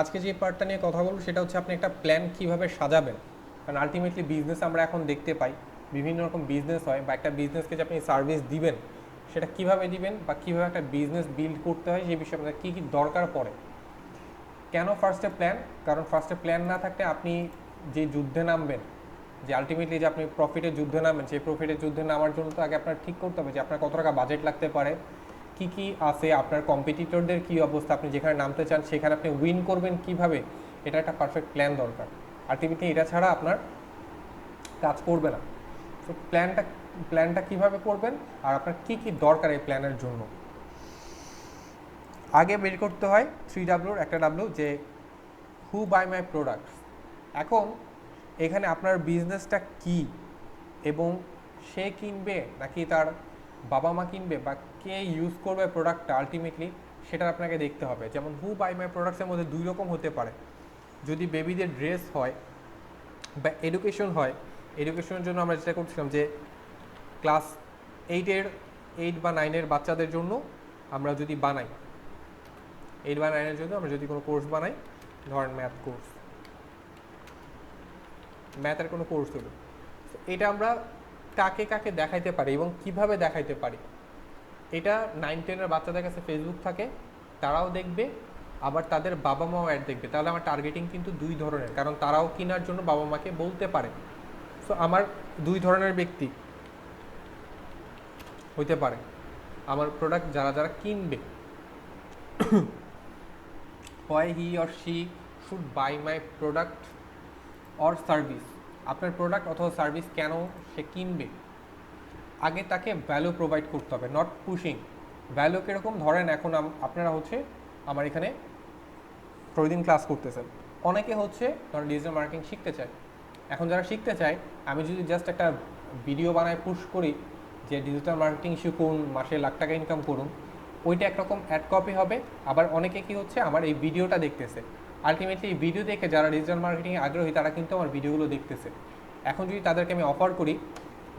আজকে যে পার্টটা নিয়ে কথা বলবো সেটা হচ্ছে আপনি একটা প্ল্যান কিভাবে সাজাবেন। কারণ আলটিমেটলি বিজনেস আমরা এখন দেখতে পাই, বিভিন্ন রকম বিজনেস হয়, বা একটা বিজনেসকে যে আপনি সার্ভিস দিবেন সেটা কিভাবে দিবেন বা কিভাবে একটা বিজনেস বিল্ড করতে হয় সেই বিষয়ে আপনার কী কী দরকার পড়ে। কেন ফার্স্টে প্ল্যান? কারণ ফার্স্টে প্ল্যান না থাকলে আপনি যে যুদ্ধে নামবেন, যে আলটিমেটলি যে আপনি প্রফিটের যুদ্ধে নামবেন, সেই প্রফিটের যুদ্ধে নামার জন্য তো আগে আপনার ঠিক করতে হবে যে আপনার কত টাকা বাজেট লাগতে পারে, কি কি আছে, আপনার কম্পিটিটরদের কী অবস্থা, আপনি যেখানে নামতে চান সেখানে আপনি উইন করবেন কিভাবে, এটা একটা পারফেক্ট প্ল্যান দরকার। আলটিমেটলি এটা ছাড়া আপনার কাজ করবে না। তো প্ল্যানটা কীভাবে করবেন আর আপনার কী কী দরকার এই প্ল্যানের জন্য, আগে বের করতে হয় 3W একটা ডাব্লিউ, যে হু বাই মাই প্রোডাক্টস। এখন এখানে আপনার বিজনেসটা কি এবং সে কিনবে নাকি তার বাবা মা কিনবে বা কে ইউজ করবে প্রোডাক্টটা, আলটিমেটলি সেটা আপনাকে দেখতে হবে। যেমন হু বাই মাই প্রোডাক্টসের মধ্যে দুই রকম হতে পারে। যদি বেবিদের ড্রেস হয় বা এডুকেশন হয়, এডুকেশনের জন্য আমরা যেটা করছিলাম যে ক্লাস 8 বা 9 বাচ্চাদের জন্য আমরা যদি বানাই, 8 বা 9 জন্য আমরা যদি কোনো কোর্স বানাই, ধরেন ম্যাথের কোনো কোর্স হলো, এটা আমরা কাকে কাকে দেখাইতে পারি এবং কিভাবে দেখাইতে পারি, এটা 9-10 বাচ্চাদের কাছে ফেসবুক থাকে, তারাও দেখবে, আবার তাদের বাবা মাও অ্যাড দেখবে। তাহলে আমার টার্গেটিং কিন্তু দুই ধরনের, কারণ তারাও কেনার জন্য বাবা মাকে বলতে পারে। সো আমার দুই ধরনের ব্যক্তি হইতে পারে আমার প্রোডাক্ট যারা যারা কিনবে। হয় he or she should buy my product or service. আপনার প্রোডাক্ট অথবা সার্ভিস কেন সে কিনবে, আগে তাকে ভ্যালু প্রোভাইড করতে হবে, নট পুশিং। ভ্যালু কীরকম? ধরেন এখন আপনারা হচ্ছে আমার এখানে প্রতিদিন ক্লাস করতেছেন, অনেকে হচ্ছে ধরেন ডিজিটাল মার্কেটিং শিখতে চায়। এখন যারা শিখতে চায়, আমি যদি জাস্ট একটা ভিডিও বানায় পুশ করি যে ডিজিটাল মার্কেটিং শিখুন, মাসে লাখ টাকা ইনকাম করুন, ওইটা একরকম অ্যাড কপি হবে। আবার অনেকে কি হচ্ছে আমার এই ভিডিওটা দেখতেছে, আলটিমেটলি এই ভিডিও দেখে যারা ডিজিটাল মার্কেটিংয়ে আগ্রহী তারা কিন্তু আমার ভিডিওগুলো দেখতেছে। এখন যদি তাদেরকে আমি অফার করি,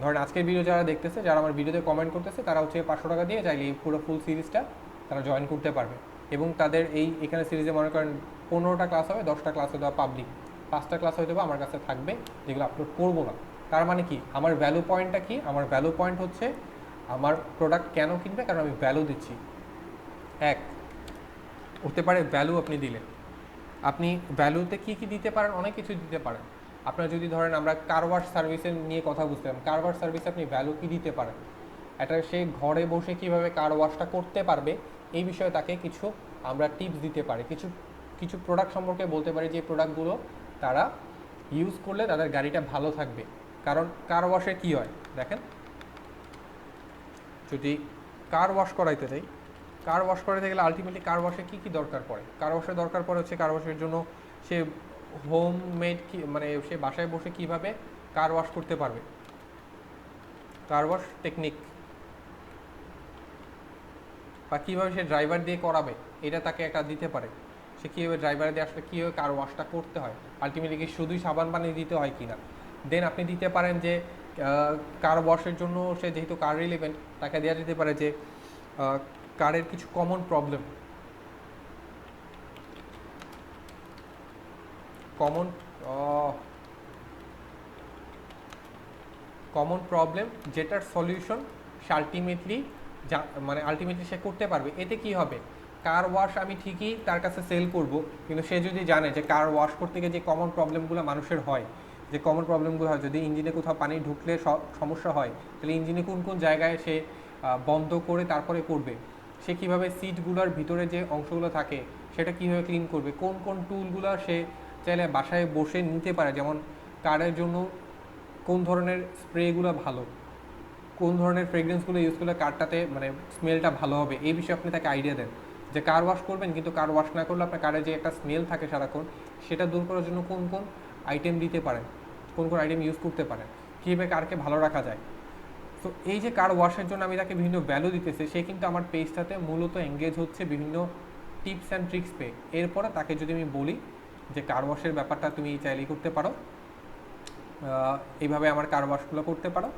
ধরেন আজকের ভিডিও যারা দেখতেছে, যারা আমার ভিডিওতে কমেন্ট করতেছে, তারা হচ্ছে 500 টাকা দিয়ে চাইলে এই পুরো ফুল সিরিজটা তারা জয়েন করতে পারবে। এবং তাদের এখানে সিরিজে মনে করেন 15টা ক্লাস হবে, 10টা ক্লাস হয়তো পাবলিক, 5টা ক্লাস হয়তো আমার কাছে থাকবে যেগুলো আপলোড করবো না। তার মানে কি, আমার ভ্যালু পয়েন্টটা কি? আমার ভ্যালু পয়েন্ট হচ্ছে আমার প্রোডাক্ট কেন কিনবে, কারণ আমি ভ্যালু দিচ্ছি। এক হতে পারে ভ্যালু আপনি দিলেন, আপনি ভ্যালুতে কী কী দিতে পারেন, অনেক কিছু দিতে পারেন। আপনার যদি ধরেন আমরা কার ওয়াশ সার্ভিসের নিয়ে কথা বুঝতাম, কার ওয়াশ সার্ভিসে আপনি ভ্যালু কী দিতে পারেন, এটা সে ঘরে বসে কীভাবে কার ওয়াশটা করতে পারবে এই বিষয়ে তাকে কিছু আমরা টিপস দিতে পারি, কিছু কিছু প্রোডাক্ট সম্পর্কে বলতে পারি যে প্রোডাক্টগুলো তারা ইউজ করলে তাদের গাড়িটা ভালো থাকবে। কারণ কার ওয়াশে কী হয় দেখেন, যদি কার ওয়াশ করাইতে চাই, কার ওয়াশ করাতে গেলে আলটিমেটলি কার ওয়াশে কী কী দরকার পড়ে? কার ওয়াশের দরকার পড়ে হচ্ছে কার ওয়াশের জন্য সে হোমমেড মানে সে বাসায় বসে কিভাবে কার ওয়াশ করতে পারবে, কার ওয়াশ টেকনিক, বা কীভাবে সে ড্রাইভার দিয়ে করাবে এটা তাকে একটা দিতে পারে। সে কীভাবে ড্রাইভার দিয়ে আসলে কীভাবে কার ওয়াশটা করতে হয়, আলটিমেটলি কি শুধুই সাবান পানি দিতে হয় কি না। দেন আপনি দিতে পারেন যে কার ওয়াশের জন্য সে যেহেতু কার রিলেভেন্ট, তাকে দেওয়া যেতে পারে যে কারের কিছু কমন কমন প্রবলেম যেটার সলিউশন সে আলটিমেটলি সে করতে পারবে। এতে কি হবে, কার ওয়াশ আমি ঠিকই তার কাছে সেল করব, কিন্তু সে যদি জানে যে কার ওয়াশ করতে গিয়ে যে কমন প্রবলেমগুলো মানুষের হয়, যে কমন প্রবলেমগুলো হয়, যদি ইঞ্জিনে কোথাও পানি ঢুকলে সমস্যা হয়, তাহলে ইঞ্জিনে কোন কোন জায়গায় সে বন্ধ করে তারপরে করবে, সে কীভাবে সিটগুলোর ভিতরে যে অংশগুলো থাকে সেটা কীভাবে ক্লিন করবে, কোন কোন টুলগুলো সে চাইলে বাসায় বসে নিতে পারে, যেমন কারের জন্য কোন ধরনের স্প্রেগুলো ভালো, কোন ধরনের ফ্রেগরেন্সগুলো ইউজ করলে কারটাতে মানে স্মেলটা ভালো হবে, এই বিষয়ে আপনি তাকে আইডিয়া দেন। যে কার ওয়াশ করবেন কিন্তু কার ওয়াশ না করলে আপনার কারে যে একটা স্মেল থাকে সারাক্ষণ, সেটা দূর করার জন্য কোন কোন আইটেম দিতে পারেন, কোন কোন আইটেম ইউজ করতে পারেন, কীভাবে কারকে ভালো রাখা যায়। তো এই যে কার ওয়াশের জন্য আমি তাকে বিভিন্ন ভ্যালু দিতেছে, সে কিন্তু আমার পেজটাতে মূলত এঙ্গেজ হচ্ছে বিভিন্ন টিপস অ্যান্ড ট্রিক্স পেয়ে। এরপরে তাকে যদি আমি বলি যে কার ওয়াশের ব্যাপারটা তুমি চাইলেই করতে পারো, এইভাবে আমার কার ওয়াশগুলো করতে পারো,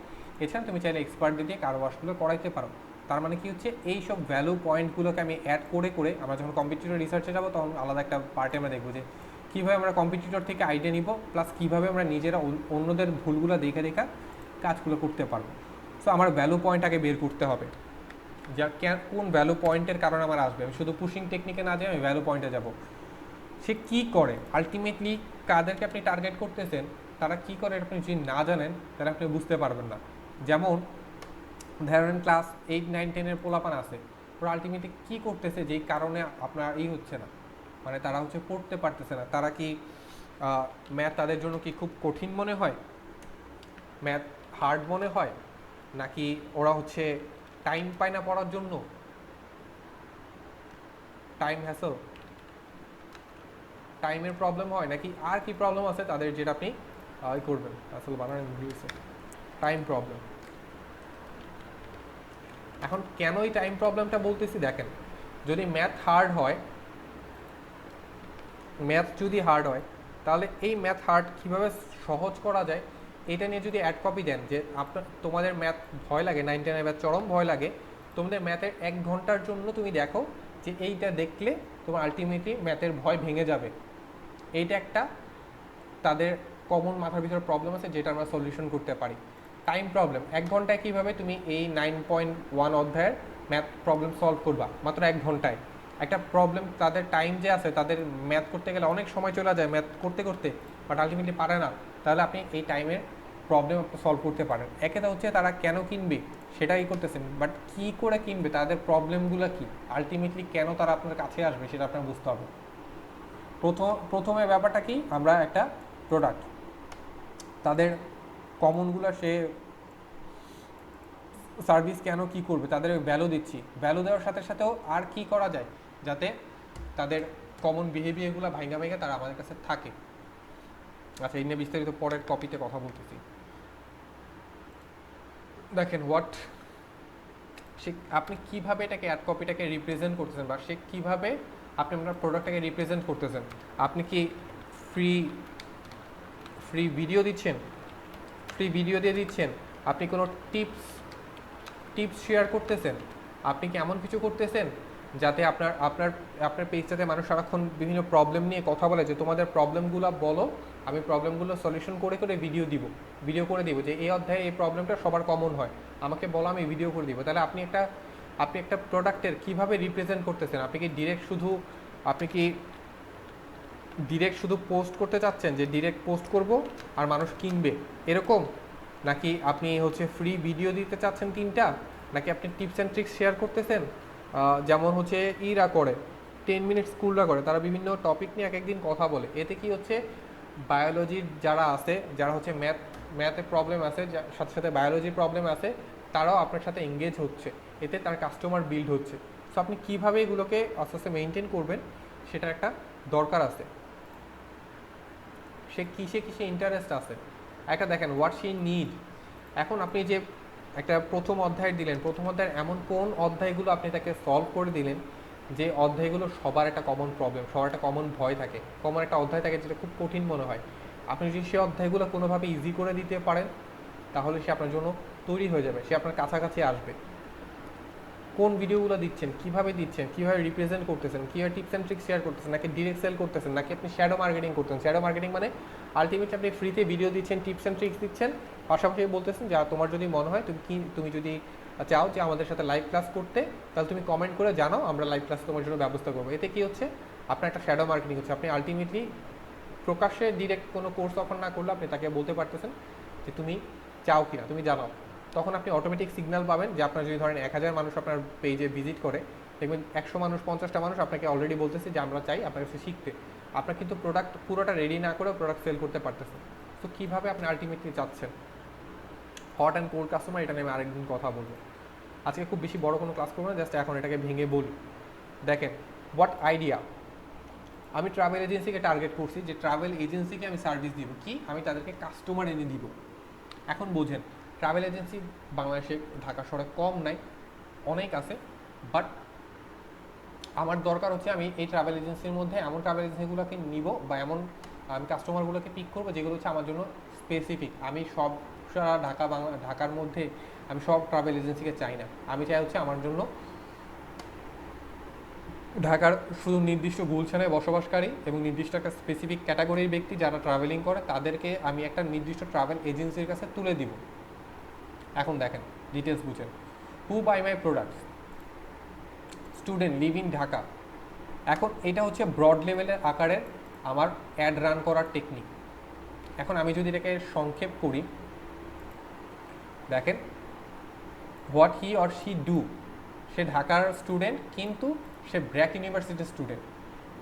এছাড়া তুমি চাইলে এক্সপার্ট দিয়ে কার ওয়াশগুলো করাইতে পারো, তার মানে কি হচ্ছে এই সব ভ্যালু পয়েন্টগুলোকে আমি অ্যাড করে করে আমরা যখন কম্পিটিটর রিসার্চে যাবো তখন আলাদা একটা পার্টে আমরা দেখবো যে কীভাবে আমরা কম্পিটিটর থেকে আইডিয়া নিব, প্লাস কীভাবে আমরা নিজেরা অন্যদের ভুলগুলো দেখে দেখা কাজগুলো করতে পারবো। সো আমার ভ্যালু পয়েন্ট আগে বের করতে হবে, যা কোন ভ্যালু পয়েন্টের কারণে আমার আসবে। আমি শুধু পুশিং টেকনিকে না যাই, আমি ভ্যালু পয়েন্টে যাব। সে কী করে, আলটিমেটলি কাদেরকে আপনি টার্গেট করতেছেন, তারা কী করে আপনি যদি না জানেন তাহলে আপনি বুঝতে পারবেন না। যেমন ধরেন ক্লাস 8, 9, 10-এর পোলাপান আছে, ওরা আলটিমেটলি কী করতেছে যেই কারণে আপনার হচ্ছে না, মানে তারা হচ্ছে পড়তে পারতেছে না। তারা কি ম্যাথ তাদের জন্য কি খুব কঠিন মনে হয়, ম্যাথ হার্ড মনে হয়, নাকি ওরা হচ্ছে টাইম পায় না পড়ার জন্য, টাইম হ্যাসল, টাইমের প্রবলেম হয়, নাকি আর কি প্রবলেম আছে তাদের যেটা আপনি করবেন। আসলে বানান ইংলিশে টাইম প্রবলেম। এখন কেন এই টাইম প্রবলেমটা বলতেছি দেখেন, যদি ম্যাথ হার্ড হয়, ম্যাথ যদি হার্ড হয় তাহলে এই ম্যাথ হার্ড কীভাবে সহজ করা যায় এটা নিয়ে যদি অ্যাড কপি দেন, যে তোমাদের ম্যাথ ভয় লাগে, 9, 10 ম্যাথ চরম ভয় লাগে, তোমাদের ম্যাথের 1 ঘন্টার জন্য তুমি দেখো যে এইটা দেখলে তোমার আলটিমেটলি ম্যাথের ভয় ভেঙে যাবে। এইটা একটা তাদের কমন মাথার ভিতরে প্রবলেম আছে যেটা আমরা সলিউশন করতে পারি। টাইম প্রবলেম, 1 ঘন্টায় কীভাবে তুমি এই 9.1 অধ্যায়ের ম্যাথ প্রবলেম সলভ করবা মাত্র 1 ঘন্টায়। একটা প্রবলেম তাদের টাইম যে আছে, তাদের ম্যাথ করতে গেলে অনেক সময় চলে যায় ম্যাথ করতে করতে, বাট আলটিমেটলি পারে না, তাহলে আপনি এই টাইমের প্রবলেম সলভ করতে পারেন। একেটা হচ্ছে তারা কেন কিনবে সেটাই করতেছেন, বাট কী করে কিনবে, তাদের প্রবলেমগুলো কী, আলটিমেটলি কেন তারা আপনার কাছে আসবে সেটা আপনার বুঝতে হবে। প্রথমে ব্যাপারটা কি, আমরা একটা প্রোডাক্ট, তাদের কমনগুলো, সে সার্ভিস কেন কি করবে, তাদের ভ্যালু দিচ্ছি, ভ্যালু দেওয়ার সাথে সাথেও আর কি করা যায় যাতে তাদের কমন বিহেভিয়ারগুলো ভাঙা ভাঙা তারা আমাদের কাছে থাকে। আচ্ছা, এই নিয়ে বিস্তারিত পরের কপিতে কথা বলতেছি। দেখেন সে আপনি কীভাবে এটাকে অ্যাড কপিটাকে রিপ্রেজেন্ট করতেছেন, বা সে কীভাবে আপনি আপনার প্রোডাক্টটাকে রিপ্রেজেন্ট করতেছেন। আপনি কি ফ্রি ভিডিও দিচ্ছেন, ফ্রি ভিডিও দিয়ে দিচ্ছেন, আপনি কোনো টিপস শেয়ার করতেছেন, আপনি কি এমন কিছু করতেছেন যাতে আপনার পেজটাতে মানুষ সারাক্ষণ বিভিন্ন প্রবলেম নিয়ে কথা বলে, যে তোমাদের প্রবলেমগুলো বলো, আমি প্রবলেমগুলো সলিউশন করে করে ভিডিও করে দিব, যে এই অধ্যায়ে এই প্রবলেমটা সবার কমন হয়, আমাকে বলো, আমি ভিডিও করে দিব। তাহলে আপনি একটা প্রোডাক্টের কীভাবে রিপ্রেজেন্ট করতেছেন। আপনি কি ডিরেক্ট শুধু পোস্ট করতে চাচ্ছেন, যে ডিরেক্ট পোস্ট করব আর মানুষ কিনবে এরকম, নাকি আপনি হচ্ছে ফ্রি ভিডিও দিতে চাচ্ছেন 3টা, নাকি আপনি টিপস অ্যান্ড ট্রিক্স শেয়ার করতেছেন, যেমন হচ্ছে করে 10 মিনিট স্কুলরা করে, তারা বিভিন্ন টপিক নিয়ে এক একদিন কথা বলে। এতে কি হচ্ছে, বায়োলজির যারা আছে, যারা হচ্ছে ম্যাথে প্রবলেম আছে, সাথে সাথে বায়োলজির প্রবলেম আছে, তারাও আপনার সাথে এঙ্গেজ হচ্ছে, এতে তার কাস্টমার বিল্ড হচ্ছে। সো আপনি কীভাবে এগুলোকে আস্তে আস্তে মেনটেন করবেন সেটার একটা দরকার আছে। সে কিসে ইন্টারেস্ট আছে, একটা দেখেন হোয়াট শি নিড। এখন আপনি যে একটা প্রথম অধ্যায় দিলেন, প্রথম অধ্যায়ের এমন কোন অধ্যায়গুলো আপনি তাকে সলভ করে দিলেন যে অধ্যায়গুলো সবার একটা কমন প্রবলেম, সবার একটা কমন ভয় থাকে, কমন একটা অধ্যায় থাকে যেটা খুব কঠিন মনে হয়। আপনি যদি সেই অধ্যায়গুলো কোনোভাবে ইজি করে দিতে পারেন তাহলে সে আপনার জন্য তৈরি হয়ে যাবে, সে আপনার কাছাকাছি আসবে। কোন ভিডিওগুলো দিচ্ছেন, কীভাবে রিপ্রেজেন্ট করতেছেন, কীভাবে টিপস অ্যান্ড ট্রিক্স শেয়ার করতেছেন, নাকি ডিরেক্ট সেল করতেছেন, নাকি আপনি শ্যাডো মার্কেটিং করতেছেন। শ্যাডো মার্কেটিং মানে আলটিমেটলি আপনি ফ্রিতে ভিডিও দিচ্ছেন, টিপস অ্যান্ড ট্রিক্স দিচ্ছেন, পাশাপাশি বলতেছেন যে তোমার যদি মনে হয় তুমি যদি চাও যে আমাদের সাথে লাইভ ক্লাস করতে, তাহলে তুমি কমেন্ট করে জানাও, আমরা লাইভ ক্লাস তোমার জন্য ব্যবস্থা করবো। এতে কি হচ্ছে, আপনার একটা শ্যাডো মার্কেটিং হচ্ছে। আপনি আলটিমেটলি প্রকাশ্যে ডিরেক্ট কোনো কোর্স অফার না করলে আপনি তাকে বলতে পারতেছেন যে তুমি চাও কিনা, তুমি জানাও। তখন আপনি অটোমেটিক সিগন্যাল পাবেন যে আপনার যদি ধরেন 1000 মানুষ আপনার পেজে ভিজিট করে, দেখবেন 100 মানুষ, 50টা মানুষ আপনাকে অলরেডি বলতেছে যে আমরা চাই আপনার কাছে শিখতে। আপনার কিন্তু প্রোডাক্ট পুরোটা রেডি না করে প্রোডাক্ট সেল করতে পারতেছেন। তো কীভাবে আপনি আলটিমেটলি চাচ্ছেন হট অ্যান্ড কোল্ড কাস্টমার, এটা নিয়ে আমি আরেকদিন কথা বলবো। আজকে খুব বেশি বড় কোনো ক্লাস করবো না, জাস্ট এখন এটাকে ভেঙে বলি। দেখেন হোয়াট আইডিয়া, আমি ট্রাভেল এজেন্সিকে টার্গেট করছি, যে ট্রাভেল এজেন্সিকে আমি সার্ভিস দিব, কি আমি তাদেরকে কাস্টমার এনে দিব। এখন বোঝেন, ট্রাভেল এজেন্সি বাংলাদেশে ঢাকা শহরে কম নাই, অনেক আছে, বাট আমার দরকার হচ্ছে আমি এই ট্রাভেল এজেন্সির মধ্যে এমন ট্রাভেল এজেন্সিগুলোকে নিব, বা এমন আমি কাস্টমারগুলোকে পিক করবো যেগুলো হচ্ছে আমার জন্য স্পেসিফিক। আমি সব সারা ঢাকার মধ্যে আমি সব ট্রাভেল এজেন্সিকে চাই না। আমি চাই হচ্ছে আমার জন্য ঢাকার শুধু নির্দিষ্ট গুলশানে বসবাসকারী এবং নির্দিষ্ট একটা স্পেসিফিক ক্যাটাগরির ব্যক্তি যারা ট্রাভেলিং করে তাদেরকে আমি একটা নির্দিষ্ট ট্রাভেল এজেন্সির কাছে তুলে দিব। এখন দেখেন ডিটেলস বুঝেন। Who buy my products, student live in Dhaka. এখন এটা হচ্ছে ব্রড লেভেলের আকারের আমার অ্যাড রান করার টেকনিক। এখন আমি যদি এটাকে সংক্ষেপ করি, দেখেন what he or she do, সে ঢাকার স্টুডেন্ট কিন্তু সে ব্র্যাক ইউনিভার্সিটির স্টুডেন্ট।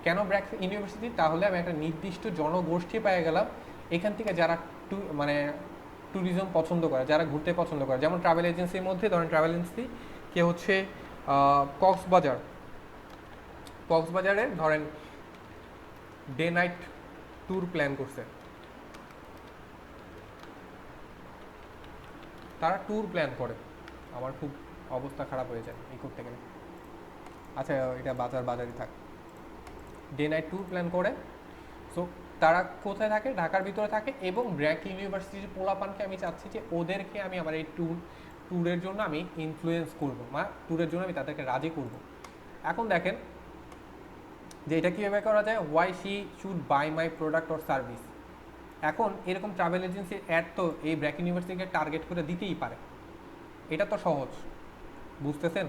কেন ব্র্যাক ইউনিভার্সিটি? তাহলে আমি একটা নির্দিষ্ট জনগোষ্ঠী পেয়ে গেলাম এখান থেকে যারা মানে ট্যুরিজম পছন্দ করে, যারা ঘুরতে পছন্দ করে। যেমন ট্রাভেল এজেন্সির মধ্যে ধরেন ট্রাভেল এজেন্সি কে হচ্ছে কক্সবাজারে ধরেন ডে নাইট ট্যুর প্ল্যান করছে, তারা ট্যুর প্ল্যান করে। আমার খুব অবস্থা খারাপ হয়ে যায় এই করতে গেলে। আচ্ছা এটা বাজারই থাক। ডে নাইট ট্যুর প্ল্যান করে। সো তারা কোথায় থাকে? ঢাকার ভিতরে থাকে। এবং ব্র্যাক ইউনিভার্সিটির পোলাপানকে আমি চাচ্ছি যে ওদেরকে আমি আমার এই ট্যুরের জন্য আমি ইনফ্লুয়েন্স করবো, বা ট্যুরের জন্য আমি তাদেরকে রাজি করব। এখন দেখেন যে এটা কীভাবে করা যায়। Why she should buy my product or service. এখন এরকম ট্রাভেল এজেন্সির অ্যাড তো এই ব্র্যাক ইউনিভার্সিটিকে টার্গেট করে দিতেই পারে। এটা তো সহজ, বুঝতেছেন?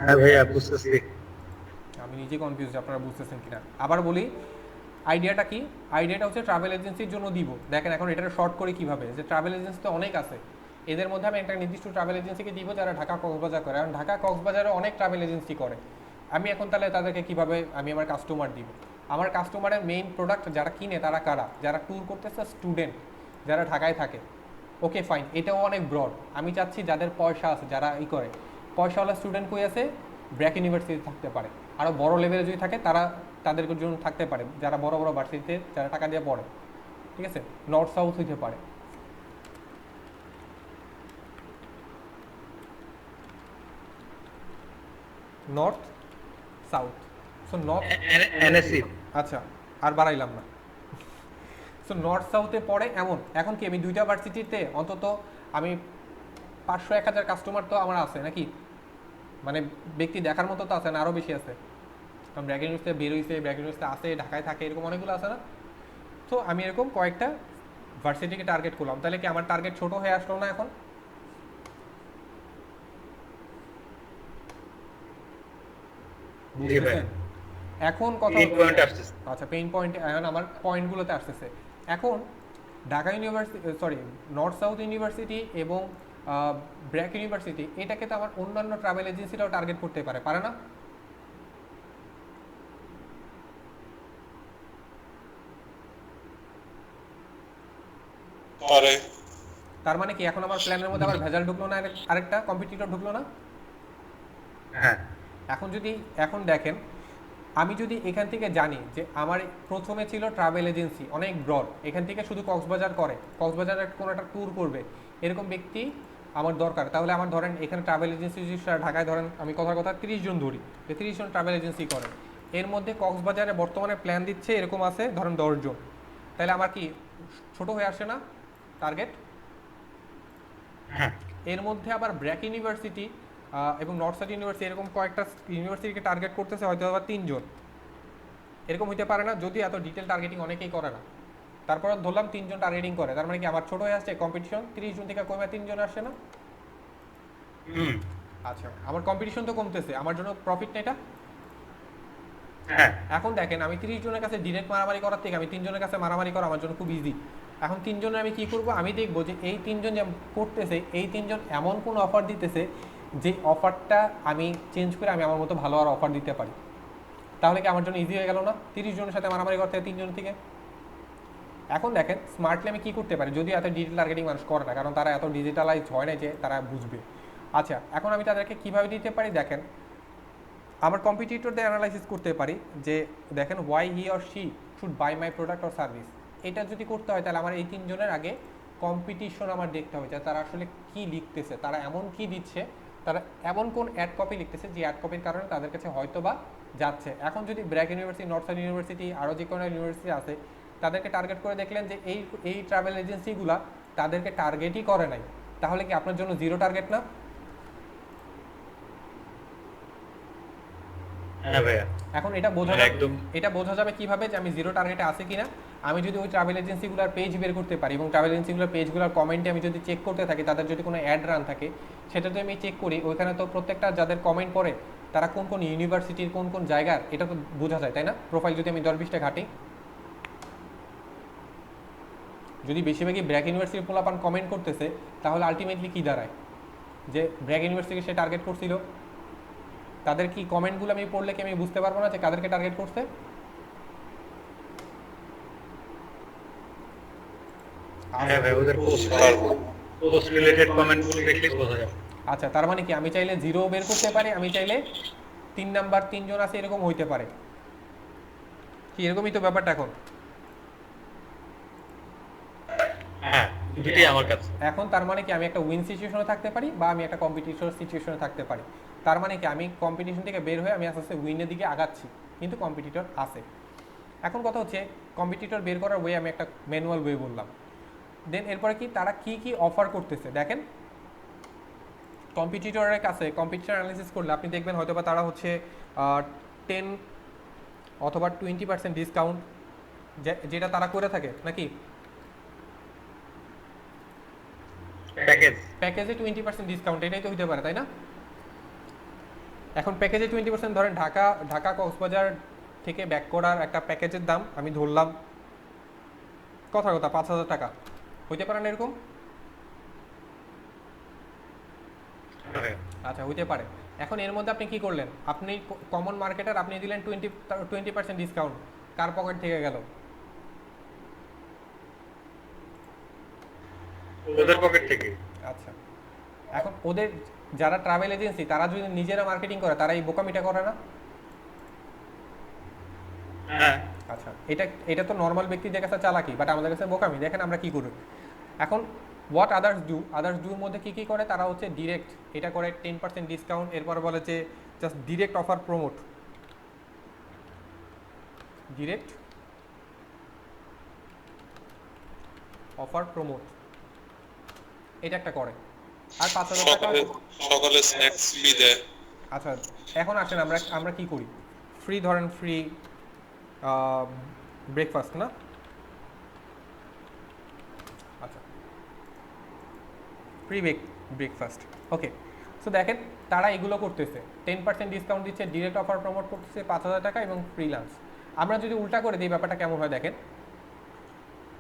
হ্যাঁ ভাইয়া বুঝতেছি। আমি নিজে কনফিউজ, আপনারা বুঝতেছেন কিনা। আবার বলি আইডিয়াটা কি। আইডিয়াটা হচ্ছে ট্রাভেল এজেন্সির জন্য দিব। দেখেন এখন এটা শর্ট করে কিভাবে, যে ট্রাভেল এজেন্সি তো অনেক আছে, এদের মধ্যে আমি একটা নির্দিষ্ট ট্রাভেল এজেন্সিকে দিব যারা ঢাকা কক্সবাজার করে। কারণ ঢাকা কক্সবাজারে অনেক ট্রাভেল এজেন্সি করে। আমি এখন তাহলে তাদেরকে কিভাবে আমি আমার কাস্টমার দিব? আমার কাস্টমারের মেইন প্রোডাক্ট যারা কিনে তারা কারা? যারা ট্যুর করতেছে, স্টুডেন্ট যারা ঢাকায় থাকে। ওকে ফাইন, এটাও অনেক ব্রড। আমি চাচ্ছি যাদের পয়সা আছে, যারা করে পয়সাওয়ালা স্টুডেন্ট কই আছে, ব্র্যাক ইউনিভার্সিটি থাকতে পারে। আরও বড় লেভেলে যদি থাকে তারা তাদের জন্য থাকতে পারে যারা বড় বড় ভার্সিটিতে যারা টাকা দিয়ে পড়ে, ঠিক আছে? নর্থ সাউথ হইতে পারে। North south. So north NSC. আচ্ছা আর বাড়াইলাম না। সো নর্থ সাউথে পড়ে এমন। এখন কি আমি দুইটা ভার্সিটিতে অন্তত আমি 500-1000 কাস্টমার তো আমার আছে নাকি? মানে ব্যক্তি দেখার মতো তো আছে না, আরও বেশি আছে। কারণ ব্র্যাক ইউনিভার্সিটি বের হয়েছে, ব্র্যাক ইউনিভার্সিটি আছে, ঢাকায় থাকে, এরকম অনেকগুলো আছে না? তো আমি এরকম কয়েকটা ভার্সিটিকে টার্গেট করলাম। তাহলে কি আমার টার্গেট ছোট হয়ে আসলো না এখন? এখন কথা আচ্ছা পেইন পয়েন্ট এখন আমার পয়েন্টগুলোতে আসতেছে। এখন Dhaka university, sorry north south university এবং ব্র্যাক ইউনিভার্সিটি, এটাকে তো আমার অন্যান্য ট্রাভেল এজেন্সিরাও টার্গেট করতে পারে না? তার মানে কি এখন আমার প্ল্যানের মধ্যে আবার ভেজাল ঢুকলো না? আরেকটা কম্পিটিটর ঢুকলো না? হ্যাঁ। এখন দেখেন আমি যদি এখান থেকে জানি যে আমার প্রথমে ছিল ট্রাভেল এজেন্সি অনেক ব্রড, এখান থেকে শুধু কক্সবাজার করে, কক্সবাজারের কোনো একটা ট্যুর করবে, এরকম ব্যক্তি আমার দরকার। তাহলে আমার ধরেন এখানে ট্রাভেল এজেন্সি ঢাকায় ধরেন আমি কথা 30 জন ধরি, যে 30 জন ট্রাভেল এজেন্সি করে, এর মধ্যে কক্সবাজারে বর্তমানে প্ল্যান দিচ্ছে এরকম আছে ধরেন 10 জন। তাহলে আমার কি ছোট হয়ে আসে না টার্গেট? এর মধ্যে আবার ব্র্যাক ইউনিভার্সিটি এবং নর্থ সাউথ ইউনিভার্সিটি এরকম কয়েকটা ইউনিভার্সিটিকে টার্গেট করতেছে হয়তো আবার 3 জন। এরকম হইতে পারে না? যদি এত ডিটেল টার্গেটিং অনেকেই করে না, তারপর ধরলাম 3 জন টার্গেটিং করে, তার মানে কি আমার ছোট হয়ে আসছে কম্পিটিশন? 30 জন থেকে কমে 3 জন আসছে না? আচ্ছা আমার কম্পিটিশন তো কমতেছে, আমার জন্য প্রফিট না এটা? এখন দেখেন আমি 30 জনের কাছে ডিরেক্ট মারামারি করার থেকে আমি 3 জনের কাছে মারামারি করা আমার জন্য খুব ইজি। এখন 3 জনের আমি কি করব? আমি দেখবো যে এই 3 জন যে করতেছে, এই 3 জন এমন কোন অফার দিতেছে যে অফারটা আমি চেঞ্জ করে আমি আমার মতো ভালো আর অফার দিতে পারি। তাহলে কি আমার জন্য ইজি হয়ে গেল না 30 জনের সাথে মারামারি করতে 3 জন থেকে? এখন দেখেন স্মার্টলি আমি কি করতে পারি, যদি এত ডিজিটাল টার্গেটিং মানুষ করে না, কারণ তারা এত ডিজিটালাইজ হয় না যে তারা বুঝবে। আচ্ছা এখন আমি তাদেরকে কিভাবে দিতে পারি? দেখেন আমার কম্পিটিটরদের অ্যানালাইসিস করতে পারি যে দেখেন why he or she should buy my product or service. এটা যদি করতে হয় তাহলে আমার এই 3 জনের আগে কম্পিটিশন আমার দেখতে হবে যে তারা আসলে কি লিখতেছে, তারা এমন কি দিচ্ছে তারা এমন কোন অ্যাড কপি লিখতেছে যে অ্যাড কপির কারণে তাদের কাছে হয়তো বা যাচ্ছে। এখন যদি ব্র্যাক ইউনিভার্সিটি, নর্থসাউথ ইউনিভার্সিটি, আরও যে কোনো ইউনিভার্সিটি আছে, তাদেরকে টার্গেট করে দেখলেন যে এই ট্রাভেল এজেন্সিগুলা তাদেরকে টার্গেটই করে নাই, তাহলে কি আপনার জন্য জিরো টার্গেট না? হ্যাঁ ভাইয়া। এখন এটা একদম এটা বোঝা যাবে কিভাবে যে আমি জিরো টার্গেটে আছে কিনা? আমি যদি ওই ট্রাভেল এজেন্সিগুলোর পেজ বের করতে পারি এবং ট্রাভেল এজেন্সিগুলোর পেজগুলোর কমেন্টে আমি যদি চেক করতে থাকি, তাদের যদি কোনো অ্যাড রান থাকে সেটা যদি আমি চেক করি, ওইখানে তো প্রত্যেকটা যাদের কমেন্ট পড়ে তারা কোন কোন ইউনিভার্সিটির কোন কোন জায়গার, এটা তো বোঝা যায়, তাই না? প্রোফাইল যদি আমি 10-20টা ঘাটি, যদি বেশিরভাগই ব্র্যাক ইউনিভার্সিটির পোলাপান কমেন্ট করতেছে, তাহলে আলটিমেটলি কী দাঁড়ায়? যে ব্র্যাক ইউনিভার্সিটিকে সে টার্গেট করছিল। তাদের কি কমেন্টগুলো আমি পড়লে কি আমি বুঝতে পারবো না যে কাদেরকে টার্গেট করছে? হ্যাঁ ভাই, ওদের পোস্ট রিলেটেড কমেন্টগুলো দেখলে বোঝা যাবে। আচ্ছা, তার মানে কি আমি চাইলে জিরো বের করতে পারি, আমি চাইলে 3 নাম্বার 3 জন আছে এরকম হইতে পারে কি? এরকমই তো ব্যাপারটা এখন। হ্যাঁ, দুটোই আমার কাছে। এখন তার মানে কি আমি একটা উইন সিচুয়েশনে থাকতে পারি বা আমি একটা কম্পিটিশন সিচুয়েশনে থাকতে পারি। তার মানে কি আমি কম্পিটিশন থেকে বের হয়ে আমি আস্তে আস্তে উইনের দিকে আগাচ্ছি, কিন্তু কম্পিটিটর আছে। এখন কথা হচ্ছে কম্পিটিটর বের করার ওয়ে আমি একটা ম্যানুয়াল ওয়ে বললাম। দেন এরপরে কি তারা কি কি অফার করতেছে দেখেন। কম্পিটিটরের কাছে কম্পিটিটর অ্যানালিসিস করলে আপনি দেখবেন হয়তো বা তারা হচ্ছে 10 অথবা 20% ডিসকাউন্ট, যেটা তারা করে থাকে নাকি প্যাকেজে 20% ডিসকাউন্ট, এটাই তো হইতে পারে, তাই না? এখন প্যাকেজে 20% ধরেন ঢাকা কক্সবাজার থেকে ব্যাক করার একটা প্যাকেজের দাম আমি ধরলাম কথা 5,000 টাকা, হইতে পারে না এরকম? আচ্ছা, হইতে পারে। এখন এর মধ্যে আপনি কি করলেন? আপনি কমন মার্কেটার, আপনি দিলেন 20% ডিসকাউন্ট, কার পকেট থেকে গেল? ওদের পকেট থেকে। আচ্ছা, এখন ওদের যারা ট্রাভেল এজেন্সি তারা যদি নিজেরা মার্কেটিং করে, তারা এই বোকামিটা করে না? হ্যাঁ। আচ্ছা, এটা তো নর্মাল ব্যক্তিদের কাছে চালাকি, বাট আমাদের কাছে বোকামি। দেখেন আমরা কি করি এখন। হোয়াট আদার্স ডুর মধ্যে কী কী করে? তারা হচ্ছে ডিরেক্ট এটা করে 10% ডিসকাউন্ট, এরপর বলে যে just direct offer promote, direct offer promote, এটা একটা করে। আর 5,000 টাকা সকালে স্ন্যাক্স ফ্রি দেয়। আচ্ছা, এখন আসেন আমরা কি করি? ফ্রি ধরেন ফ্রি ব্রেকফাস্ট না? আচ্ছা, ফ্রি ব্রেকফাস্ট, ওকে। সো দেখেন তারা এগুলো করতেছে, 10% ডিসকাউন্ট দিচ্ছে, ডিরেক্ট অফার প্রমোট করতেছে 5,000 টাকা এবং ফ্রি লাঞ্চ। আমরা যদি উল্টা করে দিই ব্যাপারটা কেমন হয় দেখেন।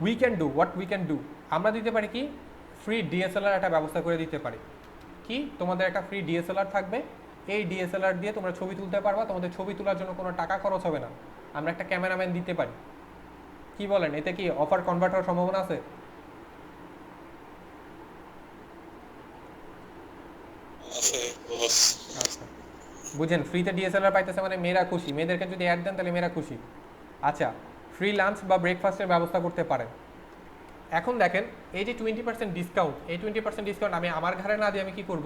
উই ক্যান ডু, আমরা দিতে পারি কি? ফ্রি ডিএসএলআর একটা ব্যবস্থা করে দিতে পারি। কি? তোমাদের একটা ফ্রি ডিএসএলআর থাকবে, এই ডিএসএলআর দিয়ে তোমরা ছবি তুলতে পারবা, তোমাদের ছবি তোলার জন্য কোনো টাকা খরচ হবে না, আমরা একটা ক্যামেরাম্যান দিতে পারি। কি বলেন, এতে কি অফার কনভার্ট হওয়ার সম্ভাবনা আছে? আচ্ছা, বুঝেন, ফ্রিতে ডিএসএলআর পাইতেছে মানে মেয়েরা খুশি, মেয়েদেরকে যদি অ্যাড দেন তাহলে মেয়েরা খুশি। আচ্ছা, ফ্রি লাঞ্চ বা ব্রেকফাস্টের ব্যবস্থা করতে পারেন। এখন দেখেন এই যে 20% ডিসকাউন্ট, এই 20% ডিসকাউন্ট আমি আমার ঘরে না দিয়ে আমি কি করব?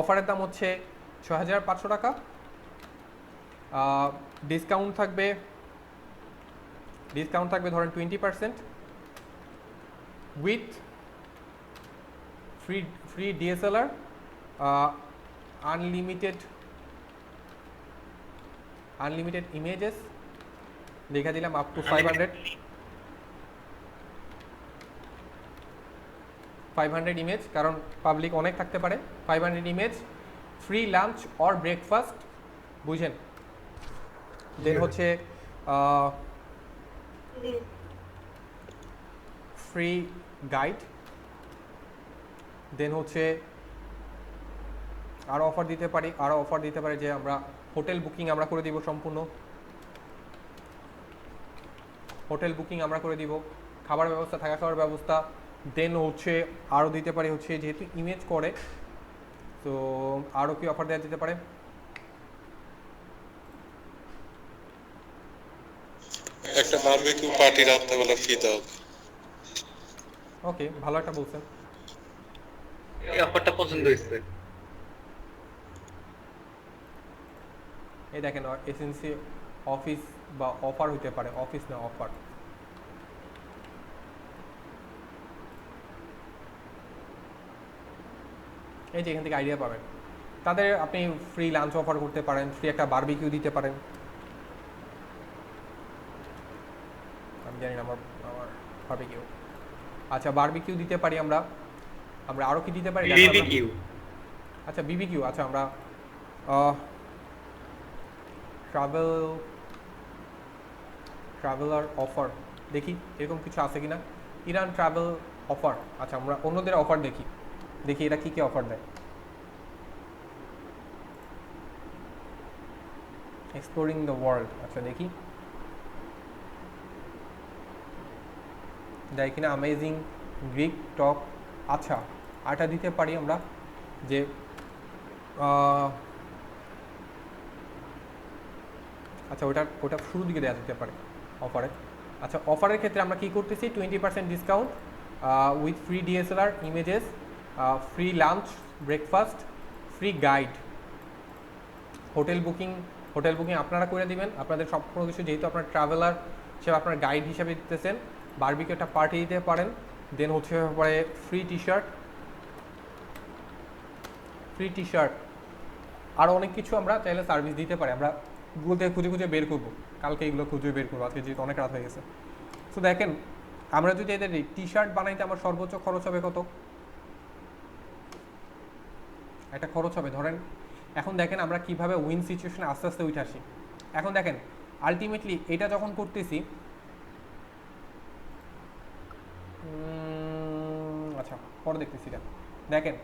অফারের দাম হচ্ছে 6,500 টাকা, ডিসকাউন্ট থাকবে ধরেন 20% with free DSLR, unlimited images, লেখা দিলাম আপ টু 500 ইমেজ, কারণ পাবলিক অনেক থাকতে পারে। 500 image, free lunch or breakfast, বুঝেন। দেন হচ্ছে ফ্রি গাইড, দেন হচ্ছে আরও অফার দিতে পারি যে আমরা হোটেল বুকিং আমরা করে দিব, সম্পূর্ণ হোটেল বুকিং আমরা করে দিব, খাবার ব্যবস্থা, থাকা খাওয়ার ব্যবস্থা। দেন হচ্ছে আরও দিতে পারি হচ্ছে যেহেতু ইমেজ করে, তো আরও কি অফার দেওয়া যেতে পারে? একটা বারবিকিউ পার্টি রাত্রেবেলা ফ্রি দাও। ওকে, ভালো একটা বলছেন। এই অফারটা পছন্দ হয়েছে। এই দেখেন এসএনসি অফিস বা অফার হতে পারে, অফিস না অফার। এই যে এখান থেকে আইডিয়া পাবেন। তাদের আপনি ফ্রি লাঞ্চ অফার করতে পারেন, ফ্রি একটা বারবিকিউ দিতে পারেন। আমি জানি না আমার আমার বারবিকিউ, আচ্ছা বারবিকিউ দিতে পারি আমরা। আমরা আরও কি দিতে পারি? বিবিকিউ। আচ্ছা বিবিকিউ, আচ্ছা আমরা ট্রাভেলার অফার দেখি এরকম কিছু আছে কিনা। ইরান ট্রাভেল অফার, আচ্ছা আমরা অন্যদের অফার দেখি, দেখি এরা কী কী অফার দেয়। এক্সপ্লোরিং দ্য ওয়ার্ল্ড, আচ্ছা দেখি দেয় কিনা। অ্যামেজিং গ্রিক টক, আচ্ছা আরটা দিতে পারি আমরা যে আচ্ছা ওটা শুরুর দিকে দেওয়া যেতে পারে অফারে। আচ্ছা অফারের ক্ষেত্রে আমরা কী করতেছি, 20% discount with free DSLR images, free lunch breakfast, free guide, hotel booking আপনারা করে দিবেন। আপনাদের সব কোনো কিছু যেহেতু আপনার ট্রাভেলার হিসেবে আপনার গাইড হিসেবে দিতেছেন, বারবিকিউ একটা পার্টি দিতে পারেন। দেন হচ্ছে পরে ফ্রি টি শার্ট, আরও অনেক কিছু আমরা চাইলে সার্ভিস দিতে পারি। আমরা গুগল থেকে খুঁজে বের করবো, কালকে এগুলো খুঁজে বের করবো, আজকে যেহেতু অনেক রাত হয়ে গেছে। তো দেখেন আমরা যদি এদের টি শার্ট বানাইতে আমার সর্বোচ্চ খরচ হবে কত, একটা খরচ হবে ধরেন। এখন দেখেন আমরা কিভাবে উইন সিচুয়েশনে আস্তে আস্তে উঠে আসি। এখন দেখেন আলটিমেটলি এটা যখন করতেছি, আচ্ছা পরে দেখতেছি এটা। দেখেন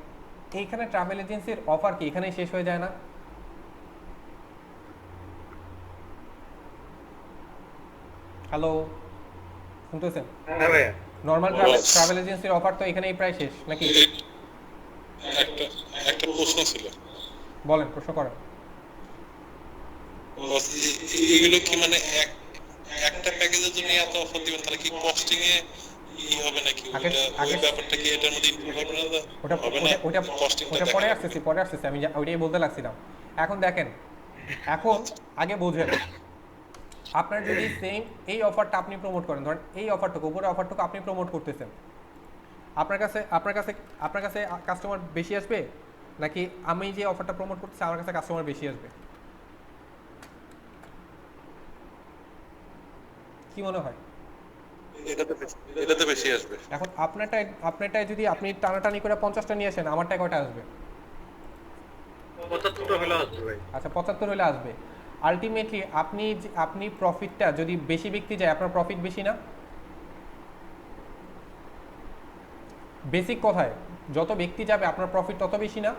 এইখানে ট্রাভেল এজেন্সির অফার কি এখানেই শেষ হয়ে যায় না? হ্যালো, শুনতেছেন? হ্যাঁ ভাইয়া। নর্মাল ট্রাভেল এজেন্সির অফার তো এখানেই প্রায় শেষ নাকি? একটা একটা প্রশ্ন ছিল। বলেন, প্রশ্ন করেন। এগুলো কি মানে একটা প্যাকেজের জন্য এত অফার দিবেন, তাহলে কি কস্টিং এ হবে নাকি? ওই ব্যাপারটা কি এটার মধ্যে ইনক্লুড হবে না? ওটা কস্টিংটা পরে আসতেছি, আমি ওইটাই বলতে লাগছিলাম। এখন দেখেন, এখন আগে বোঝেন, আপনার যদি সেম এই অফারটা আপনি প্রমোট করেন, ধরেন এই অফারটুকু উপরে অফারটুকু আপনি প্রমোট করতেছেন, আপনার কাছে কাস্টমার বেশি আসবে নাকি আমি যে অফারটা প্রমোট করতেছি আমার কাছে কাস্টমার বেশি আসবে? কি মনে হয়? এটাতে বেশি আসবে। এখন আপনারটাই যদি আপনি টানাটানি করে 50টা নিয়ে আসেন, আমারটায় কয়টা আসবে? 75টা হলে আসবে ভাই। আচ্ছা 75 হলে আসবে। আলটিমেটলি আপনি প্রফিটটা যদি বেশি ব্যক্তি যায় আপনার প্রফিট বেশি না? বেসিক কথায় যত ব্যক্তি যাবে আপনার প্রফিট তত বেশি না,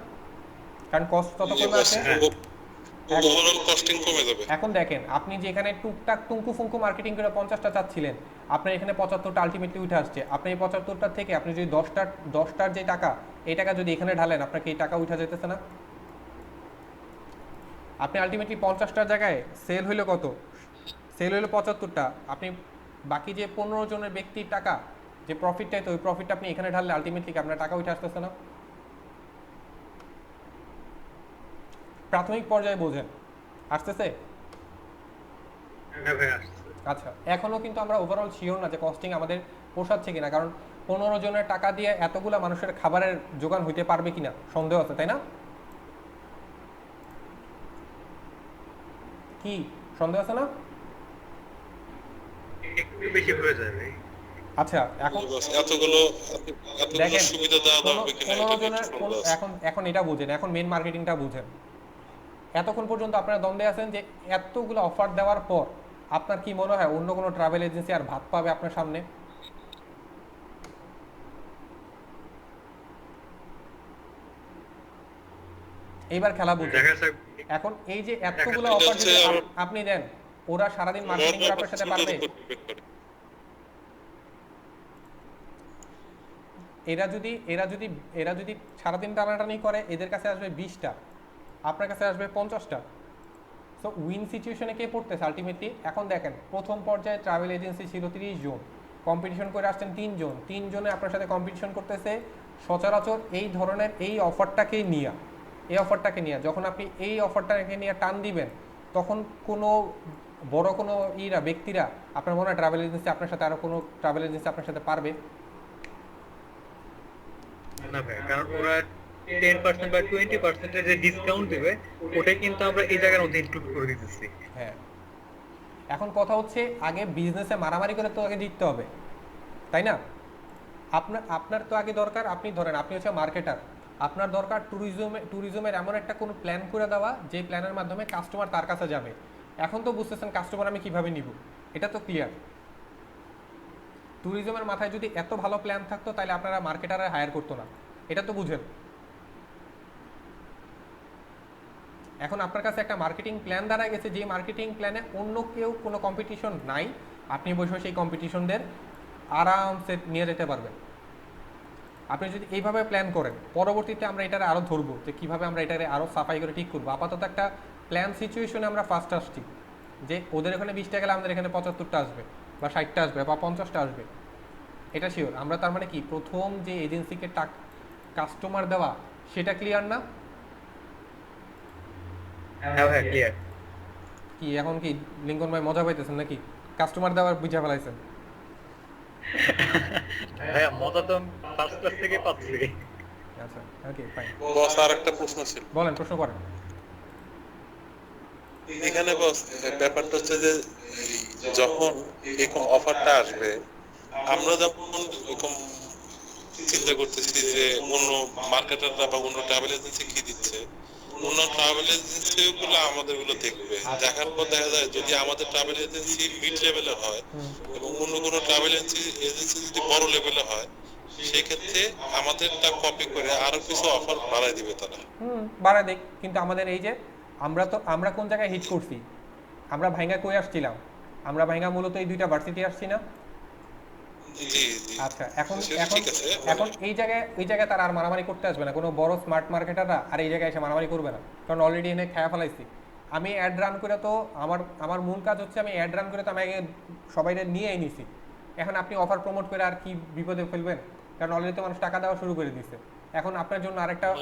কারণ কস্ট তত কমে আসে। ওভারঅল কস্টিং কমে যাবে। এখন দেখেন আপনি যেখানে টুকটাক টুঙ্কু ফুঙ্কু মার্কেটিং করে 50টা চাচ্ছিলেন, আপনার এখানে 75টা আলটিমেটলি উঠে আসছে। আপনি এই 75টার থেকে আপনি যদি 10টার যে টাকা, এই টাকা যদি এখানে ঢালেন আপনাকে এই টাকা উঠে যেতেছে না? আপনি আলটিমেটলি 50টার জায়গায় সেল হইলো কত? সেল হইলো 75টা। আপনি বাকি যে 15 জনের ব্যক্তির টাকা যে প্রফিটটাই, তো ওই প্রফিটটা আপনি এখানে ঢাললে আলটিমেটলি আপনার টাকা উঠে আসতেছে না? প্রাথমিক পর্যায়ে বোঝেন, আসতেছে? হ্যাঁ ভাই আসছে। আচ্ছা এখনও কিন্তু আমরা ওভারঅল শিওর না যে কস্টিং আমাদের পোষাচ্ছে কিনা, কারণ 15 জনের টাকা দিয়ে এতগুলা মানুষের খাবারের যোগান হইতে পারবে কিনা সন্দেহ আছে, তাই না? কি সন্দেহ আছে না? একটু বেশি হয়ে যায় ভাই। আচ্ছা এখন এতগুলো দেখেন সুবিধা দেওয়া যাবে কিনা 15 জনের এখন এটা বুঝেন, এখন মেন মার্কেটিংটা বুঝেন। এতক্ষণ পর্যন্ত আপনারা দ্বন্দ্বে আছেন যে এতগুলো অফার দেওয়ার পর আপনার কি মনে হয় অন্য কোনো ট্রাভেল এজেন্সি আর ভাত পাবে আপনার সামনে? এইবার খেলা বুঝেন। দেখা যাক। এখন এই যে এতগুলো অফার যদি আপনি দেন, ওরা সারাদিন মার্কেটিং করে আপনার সাথে পারবে? এরা যদি সারাদিন টানাটানি করে, এদের কাছে আসবে 20টা, আপনার কাছে আসবে 50টা। সো উইন সিচুয়েশনে কে পড়তেছে আলটিমেটলি? এখন দেখেন প্রথম পর্যায়ে ট্রাভেল এজেন্সি ছিল 30 জন, কম্পিটিশন করে আসছেন 3 জন, 3 জনে আপনার সাথে কম্পিটিশন করতেছে সচরাচর এই ধরনের এই অফারটাকে নিয়ে। যখন আপনি এই অফারটাকে নিয়ে টান দিবেন, তখন কোনো বড় কোনো ব্যক্তিরা আপনার মনে হয় ট্রাভেল এজেন্সি আপনার সাথে, আরও কোনো ট্রাভেল এজেন্সি আপনার সাথে পারবে? না ভাই, কারণ ওরা 10% বা 20% যে ডিসকাউন্ট দেবে ওটাই কিন্তু আমরা এই জায়গার মধ্যে ইনক্লুড করে দিতেছি। হ্যাঁ, এখন কথা হচ্ছে আগে বিজনেসে মারামারি করে তো আগে জিততে হবে, তাই না? আপনার তো আগে দরকার, আপনি ধরেন আপনি হচ্ছে মার্কেটার, আপনার দরকার ট্যুরিজমের এমন একটা কোনো প্ল্যান করে দেওয়া যে প্ল্যানের মাধ্যমে কাস্টমার তার কাছে যাবে। এখন তো বুঝতেছেন কাস্টমার আমি কিভাবে নিব, এটা তো ক্লিয়ার। ট্যুরিজমের মাথায় যদি এত ভালো প্ল্যান থাকতো তাহলে আপনারা মার্কেটারে হায়ার করতো না, এটা তো বুঝেন। এখন আপনার কাছে একটা মার্কেটিং প্ল্যান দাঁড়ায় গেছে, যে মার্কেটিং প্ল্যানে অন্য কেউ কোনো কম্পিটিশন নাই, আপনি বসে সেই কম্পিটিশনদের আরামসে নিয়ে যেতে পারবেন। আপনি যদি এইভাবে প্ল্যান করেন, পরবর্তীতে আমরা এটারে আরও ধরবো যে কীভাবে আমরা এটারে আরও সাফাই করে ঠিক করবো। আপাতত একটা প্ল্যান সিচুয়েশনে আমরা ফার্স্ট আসছি যে ওদের এখানে 20টা গেলে আমাদের এখানে 75টা আসবে বা 60টা আসবে বা 50টা আসবে, এটা শিওর। আমরা তার মানে কি প্রথম যে এজেন্সিকে কাস্টমার দেওয়া সেটা ক্লিয়ার না? হ্যাঁ ভাই, ক্লিয়ার। কি এখন কি লিঙ্কন ভাই মজা পাইতেছেন নাকি? কাস্টমার দেওয়ার বুঝা ফেলাইছেন? ভাইয়া মজা তো ফার্স্ট ক্লাস থেকে পাচ্ছি। আচ্ছা, ওকে ফাইন। বস আর একটা প্রশ্ন ছিল। বলেন, প্রশ্ন করেন। এখানে বস ব্যাপারটা হচ্ছে যে যখন এরকম অফারটা আসবে, আমরা যখন এরকম চিন্তা করতেছি যে অন্য মার্কেটাররা বা অন্য ট্রাভেল এজেন্সি কি দিচ্ছে, অন্য ট্রাভেল এজেন্সি গুলো আমাদের গুলো দেখবে, দেখার পর দেখা যায় যদি আমাদের ট্রাভেল এজেন্সি মিড লেভেলের হয় এবং অন্য কোনো ট্রাভেল এজেন্সি যদি বড় লেভেলে হয়, সেই ক্ষেত্রে আমাদেরটা কপি করে আরো কিছু অফার বাড়ায় দিবে তারা। বাড়া দেখ, কিন্তু আমাদের এই যে আমরা কোন জায়গায় হিট করছি, আমরা ভাইঙ্গা কই আসছিলাম? আমরা ভাইঙ্গা মূলত এই দুইটা ভার্সিটি আসছি না? জি জি। আচ্ছা, এখন সেটা এখন ঠিক আছে, এখন এই জায়গায় তারা আর মারামারি করতে আসবে না, কোনো বড় স্মার্ট মার্কেটাররা আর এই জায়গায় এসে মারামারি করবে না, কারণ অলরেডি এনে খেয়া ফেলাইছি। আমি অ্যাড রান করে তো আমার মূল কাজ হচ্ছে আমি অ্যাড রান করে তো আমি আগে সবাইকে নিয়েই নিছি। এখন আপনি অফার প্রমোট করে আর কি বিপদে ফেলবেন? কারণ অলরেডি তো মানুষ টাকা দেওয়া শুরু করে দিচ্ছে। এখন আপনার জন্য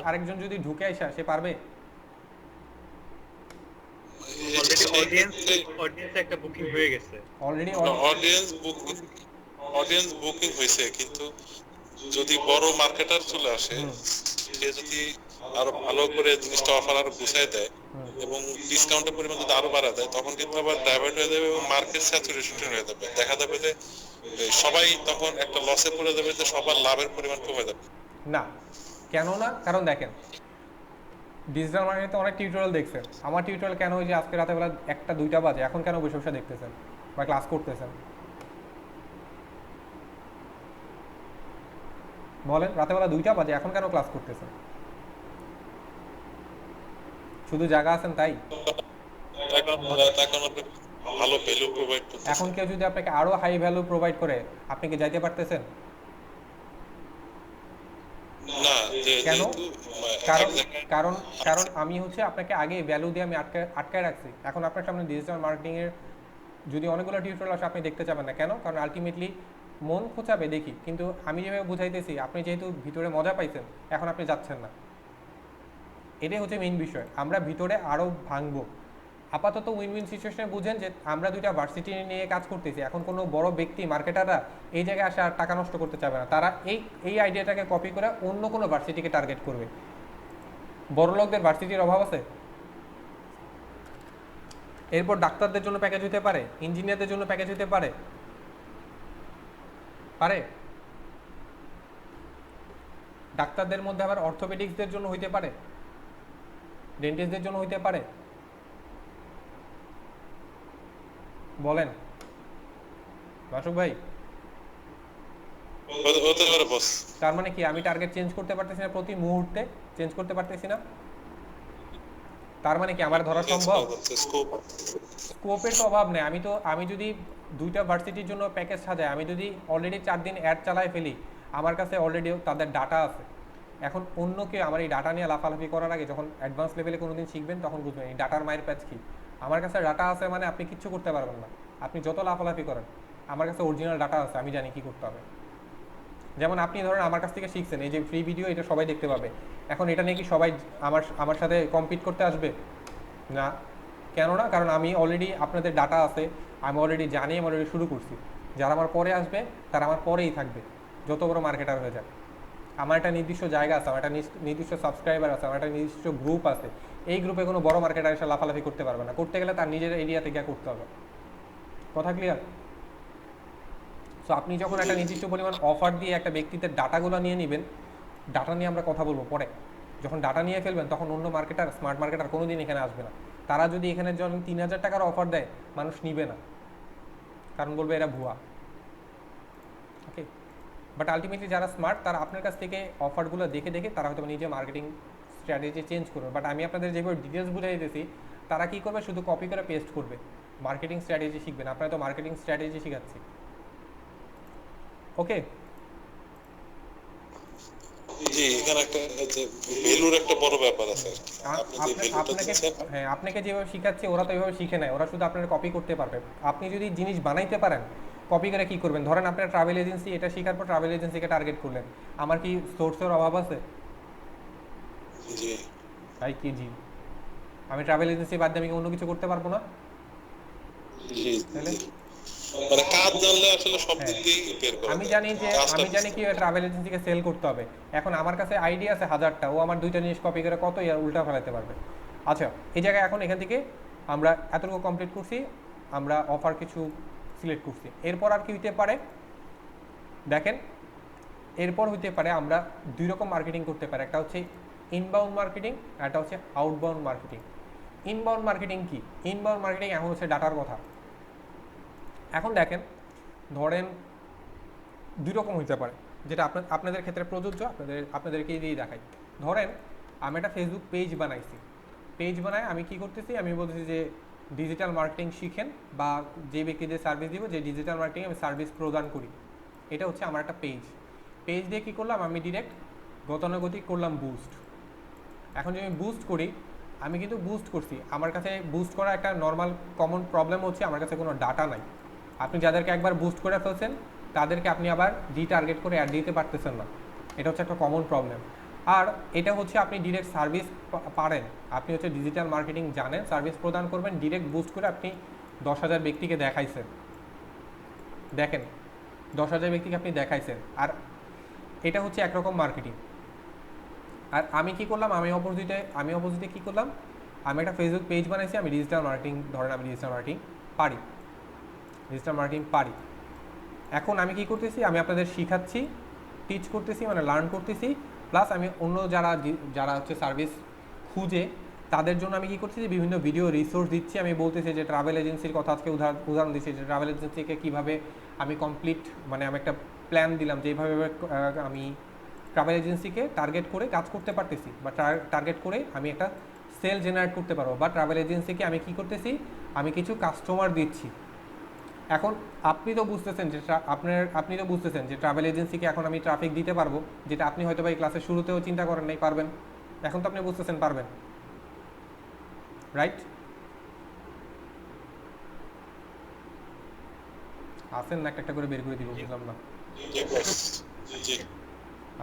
আরেকজন যদি ঢুকে আসা, সে পারবে? অলরেডি অডিয়েন্স একটা বুকিং হয়ে গেছে। অলরেডি অডিয়েন্স বুকিং হয়েছে, কিন্তু যদি বড় মার্কেটার চলে আসে, সে যদি আরো ভালো করে জিনিসটা অফার আরো গুছাই দেয় এবং ডিসকাউন্টের পরিমাণ যদি আরো বাড়া দেয়, তখন কিন্তু আবার ডাইভার্ট হয়ে যাবে এবং মার্কেট স্যাচুরেশন হয়ে যাবে। দেখা যাবে যে সবাই তখন একটা লসে পড়ে যাবে, যে সবার লাভের পরিমাণ কমে যাবে। না, কেন না? কারণ দেখেন, ডিজিটাল মার্কেটিংতে অনেক টিউটোরিয়াল দেখছেন। আমার টিউটোরিয়াল কেন ওই যে আজকে রাতে বেলা 1টা 2টা বাজে, এখন কেন বসে বসে দেখতেছেন বা ক্লাস করতেছেন? বলেন, রাতে বেলা 2টা বাজে, এখন কেন ক্লাস করতেছেন? শুধু জায়গা আছেন তাই? এখন আপনি ভালো ভ্যালু প্রোভাইড করতেছেন। এখন কেউ যদি আপনাকে আরো হাই ভ্যালু প্রোভাইড করে, আপনি কি যাইতে পারতেছেন? না, কেন? যেহেতু কারণ কারণ কারণ আমি হচ্ছে আপনাকে আগে ভ্যালু দিয়ে আমি আটকায় রাখছি। এখন আপনার সামনে ডিজিটাল মার্কেটিংয়ের যদি অনেকগুলো টিউটোরিয়াল আসে, আপনি দেখতে চাবেন না কেন? কারণ আলটিমেটলি মন খোঁচাবে দেখি, কিন্তু আমি যেভাবে বুঝাইতেছি, আপনি যেহেতু ভিতরে মজা পাইছেন, এখন আপনি যাচ্ছেন না। এটাই হচ্ছে মেইন বিষয়, আমরা ভিতরে আরও ভাঙবো। আপাতত উইন উইন সিচুয়েশনে বুঝেন যে আমরা দুইটা ভার্সিটি নিয়ে কাজ করতেছি। এখন কোনো বড় ব্যক্তি মার্কেটাররা এই জায়গায় আসে আর টাকা নষ্ট করতে চাবে না, তারা এই আইডিয়াটাকে কপি করে অন্য কোনো ভার্সিটিকে টার্গেট করবে। বড় লোকদের ভার্সিটির অভাব আছে? এরপর ডাক্তারদের জন্য প্যাকেজ হতে পারে, ইঞ্জিনিয়ারদের জন্য প্যাকেজ হতে পারে, পারে। ডাক্তারদের মধ্যে আবার অর্থোপেডিক্সদের জন্য হইতে পারে, ডেন্টিস্টদের জন্য হইতে পারে। বলেন মাসুক ভাই। হতে পারে বস। তার মানে কি আমি টার্গেট চেঞ্জ করতে পারতেছি না? প্রতি মুহূর্তে চেঞ্জ করতে পারতেছি না? তার মানে কি আমার ধরা সম্ভব? স্কোপের তো অভাব নেই। আমি যদি দুইটা ভার্সিটির জন্য প্যাকেজ সাজাই, আমি যদি অলরেডি 4 দিন অ্যাড চালাই ফেলি, আমার কাছে অলরেডি তাদের ডাটা আছে। এখন অন্য কেউ আমার এই ডাটা নিয়ে লাফালাফি করার আগে, যখন অ্যাডভান্স লেভেলে কোনোদিন শিখবেন, তখন বুঝবেন এই ডাটার মায়ের প্যাচ কি। আমার কাছে ডাটা আছে মানে আপনি কিচ্ছু করতে পারবেন না, আপনি যত লাফালাফি করেন। আমার কাছে অরিজিনাল ডাটা আছে, আমি জানি কি করতে হবে। যেমন আপনি ধরেন আমার কাছ থেকে শিখছেন, এই যে ফ্রি ভিডিও, এটা সবাই দেখতে পাবে। এখন এটা নিয়ে কি সবাই আমার সাথে কম্পিট করতে আসবে? না। কেন না? কারণ আমি অলরেডি আপনাদের ডাটা আছে, আমি অলরেডি জানি, আমি অলরেডি শুরু করছি। যারা আমার পরে আসবে তারা আমার পরেই থাকবে, যত বড় মার্কেটার হয়ে যাবে। আমার একটা নির্দিষ্ট জায়গা আছে, আমার একটা নির্দিষ্ট সাবস্ক্রাইবার আছে, আমার একটা নির্দিষ্ট গ্রুপ আছে। এই গ্রুপে কোনো বড় মার্কেটার এসে লাফালাফি করতে পারবে না, করতে গেলে তার নিজের এরিয়াতে গিয়ে করতে হবে। কথা ক্লিয়ার? সো আপনি যখন একটা নির্দিষ্ট পরিমাণ অফার দিয়ে একটা ব্যক্তিদের ডাটাগুলো নিয়ে নেবেন, ডাটা নিয়ে আমরা কথা বলবো পরে, যখন ডাটা নিয়ে ফেলবেন তখন অন্য মার্কেটার, স্মার্ট মার্কেটার কোনো দিন এখানে আসবে না। তারা যদি এখানে যখন 3,000 টাকার অফার দেয়, মানুষ নিবে না, কারণ বলবে এরা ভুয়া। ওকে, বাট আলটিমেটলি যারা স্মার্ট তারা আপনার কাছ থেকে অফারগুলো দেখে দেখে তারা হয়তো নিজে মার্কেটিং স্ট্র্যাটেজি চেঞ্জ করবে। বাট আমি আপনাদের যেভাবে ডিটেলস বুঝে দিতেছি, তারা কী করবে, শুধু কপি করে পেস্ট করবে, মার্কেটিং স্ট্র্যাটেজি শিখবে না। আপনারা তো মার্কেটিং স্ট্র্যাটেজি শিখাচ্ছি। ওকে, জি, এখানে একটা ভ্যালুর একটা বড় ব্যাপার আছে। আপনি যে ভ্যালুটা আপনাকে, দিচ্ছেন, হ্যাঁ, আপনাকে যেভাবে শিখাচ্ছে ওরা তো এইভাবে শিখে নেয়, ওরা শুধু আপনার কপি করতে পারবে। আপনি যদি জিনিস বানাইতে পারেন, কপি করে কী করবেন? ধরেন আপনার ট্রাভেল এজেন্সি, এটা শেখার পর ট্রাভেল এজেন্সিকে টার্গেট করলেন, আমার কি সোর্সের অভাব আছে? জি তাই কি জি, আমি ট্রাভেল এজেন্সি বাদ দিয়ে আমি কি অন্য কিছু করতে পারবো না? জি তাহলে জি, মানে কাজ জানলে আসলে সব হ্যাঁ, দিক দিয়েই বের করা আমি যায়, জানি যে কাজটা আমি জানি বুঝতে কি হবে। ট্রাভেল এজেন্সিকে সেল করতে হবে। এখন আমার কাছে আইডিয়া আছে 1000টা, ও আমার 2টা জিনিস কপি করে কত উল্টা ফেলাতে পারবে। আচ্ছা, এই জায়গায় এখন এখান থেকে আমরা এতটুকু কমপ্লিট করছি, আমরা অফার কিছু সিলেক্ট করছি। এরপর আর কি হইতে পারে দেখেন, এরপর হইতে পারে আমরা 2 রকম মার্কেটিং করতে পারি, একটা হচ্ছে ইনবাউন্ড মার্কেটিং, একটা হচ্ছে আউটবাউন্ড মার্কেটিং। ইনবাউন্ড মার্কেটিং কি? ইনবাউন্ড মার্কেটিং এখন হচ্ছে ডাটার কথা। এখন দেখেন, ধরেন 2 রকম হইতে পারে, যেটা আপনাদের ক্ষেত্রে প্রযোজ্য, আপনাদেরকে দিয়ে দেখাই। ধরেন আমি একটা ফেসবুক পেজ বানাইছি, পেজ বানায় আমি কি করতেছি, আমি বলতেছি যে ডিজিটাল মার্কেটিং শিখেন, বা যে ব্যক্তিদের সার্ভিস দিব, যে ডিজিটাল মার্কেটিং আমি সার্ভিস প্রদান করি, এটা হচ্ছে আমার একটা পেজ। পেজ দিয়ে কী করলাম, আমি ডিরেক্ট গতানুগতিক করলাম বুস্ট। এখন যদি আমি বুস্ট করি, আমি কিন্তু বুস্ট করছি, আমার কাছে বুস্ট করা একটা নর্মাল কমন প্রবলেম হচ্ছে আমার কাছে কোনো ডাটা নাই। আপনি যাদেরকে একবার বুস্ট করে ফেলছেন তাদেরকে আপনি আবার টার্গেট করে অ্যাড দিতে পারতেছেন না, এটা হচ্ছে একটা কমন প্রবলেম। আর এটা হচ্ছে আপনি ডিরেক্ট সার্ভিস পারেন, আপনি হচ্ছে ডিজিটাল মার্কেটিং জানেন, সার্ভিস প্রদান করবেন, ডিরেক্ট বুস্ট করে আপনি 10,000 ব্যক্তিকে দেখাইছেন, দেখেন 10,000 ব্যক্তিকে আপনি দেখাইছেন, আর এটা হচ্ছে একরকম মার্কেটিং। আর আমি কি করলাম, আমি অপোজিটে কী করলাম, আমি একটা ফেসবুক পেজ বানাইছি, আমি ডিজিটাল মার্কেটিং, ধরেন আমি ডিজিটাল মার্কেটিং পারি। এখন আমি কি করতেছি, আমি আপনাদের শিখাচ্ছি, টিচ করতেছি, মানে লার্ন করতেছি, প্লাস আমি অন্য যারা হচ্ছে সার্ভিস খুঁজে তাদের জন্য আমি কি করতেছি, বিভিন্ন ভিডিও রিসোর্স দিচ্ছি। আমি বলতেছি যে ট্রাভেল এজেন্সির কথা আজকে উদাহরণ দিচ্ছি, যে ট্রাভেল এজেন্সিকে কীভাবে আমি কমপ্লিট, মানে আমি একটা প্ল্যান দিলাম যে এইভাবে আমি ট্রাভেল এজেন্সিকে টার্গেট করে কাজ করতে পারতেছি, বা টার্গেট করে আমি একটা সেল জেনারেট করতে পারবো, বা ট্রাভেল এজেন্সিকে আমি কি করতেছি, আমি কিছু কাস্টমার দিচ্ছি। এখন আপনি তো বুঝতেছেন যে ট্রাভেল এজেন্সিকে এখন আমি ট্রাফিক দিতে পারবো, যেটা আপনি হয়তো বা এই ক্লাসের শুরুতেও চিন্তা করেন নাই, পারবেন। এখন তো আপনি বুঝতেছেন পারবেন, রাইট? আসেন না, একটা করে বের করে দিব, বুঝলাম না। জি বস, জি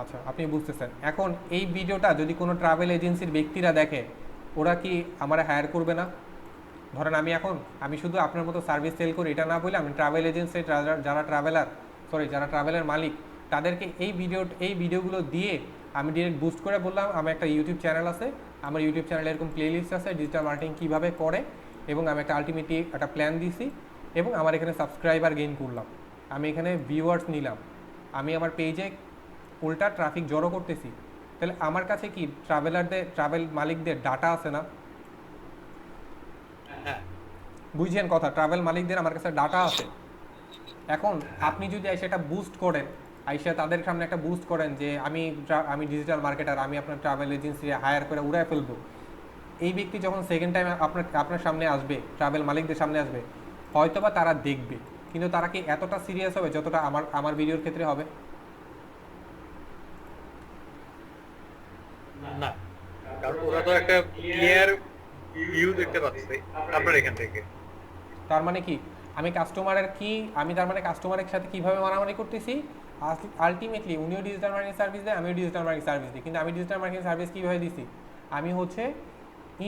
আচ্ছা, আপনি বুঝতেছেন। এখন এই ভিডিওটা যদি কোনো ট্রাভেল এজেন্সির ব্যক্তিরা দেখে, ওরা কি আমারা হায়ার করবে না? ধরেন আমি শুধু আপনার মতো সার্ভিস সেল করি এটা না বলে, আমি ট্রাভেল এজেন্সি যারা ট্রাভেলের মালিক, তাদেরকে এই ভিডিওগুলো দিয়ে আমি ডিরেক্ট বুস্ট করে বললাম, আমার একটা ইউটিউব চ্যানেল আছে, আমার ইউটিউব চ্যানেলে এরকম প্লেলিস্ট আছে ডিজিটাল মার্কেটিং কীভাবে করে, এবং আমি একটা আলটিমেটলি একটা প্ল্যান দিছি, এবং আমার এখানে সাবস্ক্রাইবার গেইন করলাম, আমি এখানে ভিউয়ার্স নিলাম, আমি আমার পেজে উল্টা ট্রাফিক জড়ো করতেছি। তাহলে আমার কাছে কি ট্রাভেল মালিকদের ডাটা আছে না? হ্যাঁ, বুঝছেন কথা? ট্রাভেল মালিকদের আমার কাছে ডাটা আছে। এখন আপনি যদি সেটা বুস্ট করেন, তাদের সামনে একটা বুস্ট করেন যে আমি ডিজিটাল মার্কেটার, আমি আপনার ট্রাভেল এজেন্সি হায়ার করে উড়ায় ফেলবো, এই ব্যক্তি যখন সেকেন্ড টাইম আপনার সামনে আসবে, ট্রাভেল মালিকদের সামনে আসবে, হয়তোবা তারা দেখবে, কিন্তু তারা কি এতটা সিরিয়াস হবে যতটা আমার ভিডিওর ক্ষেত্রে হবে? না, কারণ ওরা তো একটা ক্লিয়ার ভিউ দেখতে পাচ্ছে আপনার এখান থেকে। তার মানে কি, তার মানে কাস্টমারের সাথে কিভাবে মারামারি করতেছি? আলটিমেটলি উনিও ডিজিটাল মার্কেটিং সার্ভিস দেয়, আমিও ডিজিটাল মার্কেটিং সার্ভিস দিই, কিন্তু আমি ডিজিটাল মার্কেটিং সার্ভিস কীভাবে দিছি, আমি হচ্ছে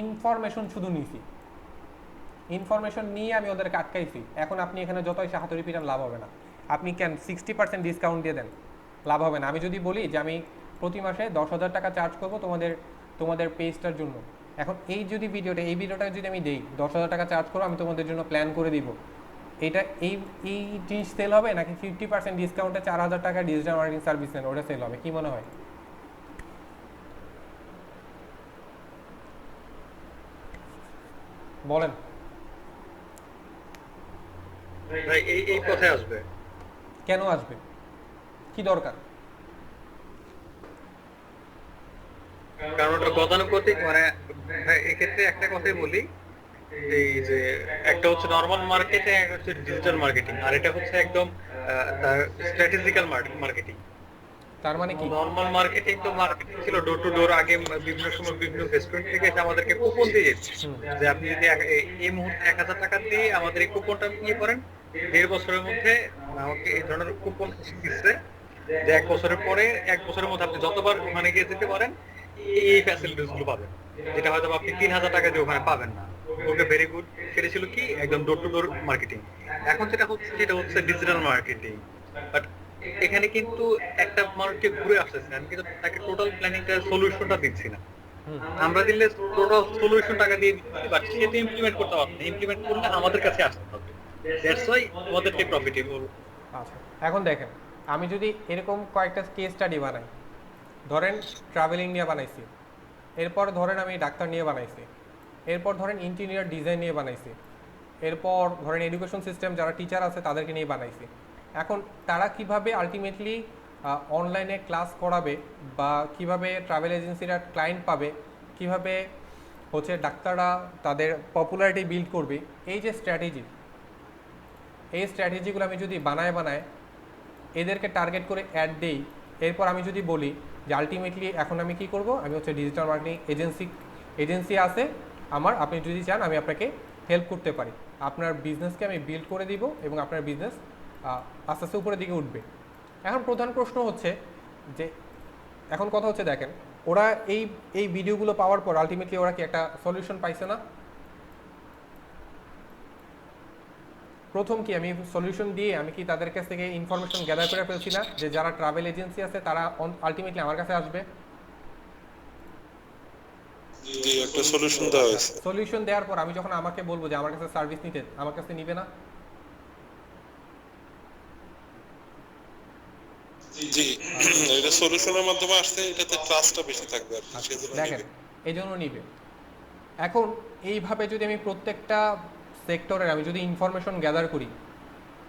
ইনফরমেশন শুধু নিছি, ইনফরমেশন নিয়ে আমি ওদেরকে আটকাইছি, এখন আপনি এখানে যতই হাতুড়ি পিটান লাভ হবে না। আপনি কেন 60% ডিসকাউন্ট দিয়ে দেন, লাভ হবে না। আমি যদি বলি যে আমি প্রতি মাসে 10,000 টাকা চার্জ করবো তোমাদের পেজটার জন্য, এখন এই ভিডিওটা যদি আমি দিই 10,000 টাকা চার্জ করবো, আমি তোমাদের জন্য প্ল্যান করে দিব, এটা এই জিনিস সেল হবে নাকি 50% ডিসকাউন্টে 4,000 টাকা ডিজিটাল মার্কেটিং সার্ভিস নেন ওটা সেল হবে? কি মনে হয়? বলেন। ভাই এই কথায় আসবে কেন আসবে? কি দরকার? কারণ ওটা গতানুগতিক, মানে ভাই এক্ষেত্রে একটা কথাই বলি, এই যে একটা হচ্ছে নর্মাল মার্কেটিং, একটা হচ্ছে ডিজিটাল মার্কেটিং, আর এটা হচ্ছে একদম তার স্ট্র্যাটেজিক্যাল মার্কেটিং। তার মানে কি? নর্মাল মার্কেটিং তো মার্কেটিং ছিল ডোর টু ডোর, আগে বিভিন্ন সময় বিভিন্ন রেস্টুরেন্ট থেকে এসে আমাদেরকে কুপন দিয়ে যেত, যে আপনি যদি এই মুহূর্তে 1,000 টাকা দিয়ে আমাদের এই কুপনটা ইয়ে করেন, 1.5 বছরের মধ্যে আমাকে এই ধরনের কুপন দিচ্ছে, যে 1 বছরের পরে 1 বছরের মধ্যে আপনি যতবার ওখানে গিয়ে যেতে পারেন এই ফ্যাসিলিটিস গুলো পাবেন, যেটা হয়তো আপনি 3,000 টাকা দিয়ে ওখানে পাবেন না। ওকে, ভেরি গুড। সেটা ছিল কি একদম ডোর টু ডোর মার্কেটিং। এখন যেটা হচ্ছে ডিজিটাল মার্কেটিং। বাট এখানে কিন্তু একটা মানুষকে ঘুরে আসতেছে, আমি কিন্তু তাকে টোটাল প্ল্যানিংটা সলিউশনটা দিচ্ছি না। আমরা দিলে টোটাল সলিউশন টাকা দিয়ে দিচ্ছি, বাট সে তো ইমপ্লিমেন্ট করতে পারবে না। ইমপ্লিমেন্ট করলে আমাদের কাছে আসতে হবে, দ্যাটস ওয়াই আমাদেরকে প্রফিটেবল। আচ্ছা, এখন দেখেন, আমি যদি এরকম কয়েকটা কেস স্টাডি বানাই, ধরেন ট্রাভেলিং নিয়ে বানাইছি, এরপর ধরেন আমি ডাক্তার নিয়ে বানাইছি, এরপর ধরেন ইঞ্জিনিয়ার ডিজাইন নিয়ে বানাইছি, এরপর ধরেন এডুকেশন সিস্টেম যারা টিচার আছে তাদেরকে নিয়ে বানাইছি। এখন তারা কিভাবে আলটিমেটলি অনলাইনে ক্লাস করাবে, বা কিভাবে ট্রাভেল এজেন্সিরা ক্লায়েন্ট পাবে, কিভাবে হচ্ছে ডাক্তাররা তাদের পপুলারিটি বিল্ড করবে, এই যে স্ট্র্যাটেজিগুলো আমি যদি বানায় এদেরকে টার্গেট করে অ্যাড দেই, এরপর আমি যদি বলি যে আলটিমেটলি এখন আমি কি করব, আমি হচ্ছে ডিজিটাল মার্কেটিং এজেন্সি আছে আমার, আপনি যদি চান আমি আপনাকে হেল্প করতে পারি, আপনার বিজনেসকে আমি বিল্ড করে দিব এবং আপনার বিজনেস আস্তে আস্তে উপরের দিকে উঠবে। এখন প্রধান প্রশ্ন হচ্ছে যে, এখন কথা হচ্ছে দেখেন, ওরা এই ভিডিওগুলো পাওয়ার পর আলটিমেটলি ওরা কি একটা সলিউশন পাইছে না? প্রথম কি আমি সলিউশন দিয়ে আমি কি তাদের কাছ থেকে ইনফরমেশন গ্যাদার করে ফেলছি না, যে যারা ট্রাভেল এজেন্সি আছে তারা আলটিমেটলি আমার কাছে আসবে? জি, একটা সলিউশন দেওয়া হয়েছে। সলিউশন দেওয়ার পর আমি যখন আমাকে বলবো যে আমার কাছে সার্ভিস নিতে, আমার কাছে নিবে না? জি, এটা সলিউশনের মাধ্যমে আসছে, এটাতে ট্রাস্টটা বেশি থাকবে আর কি, সেজন্য দেখেন, নেবে। এই জন্য নিবে। এখন এইভাবে যদি আমি প্রত্যেকটা সেক্টরের আমি যদি ইনফরমেশন গ্যাদার করি,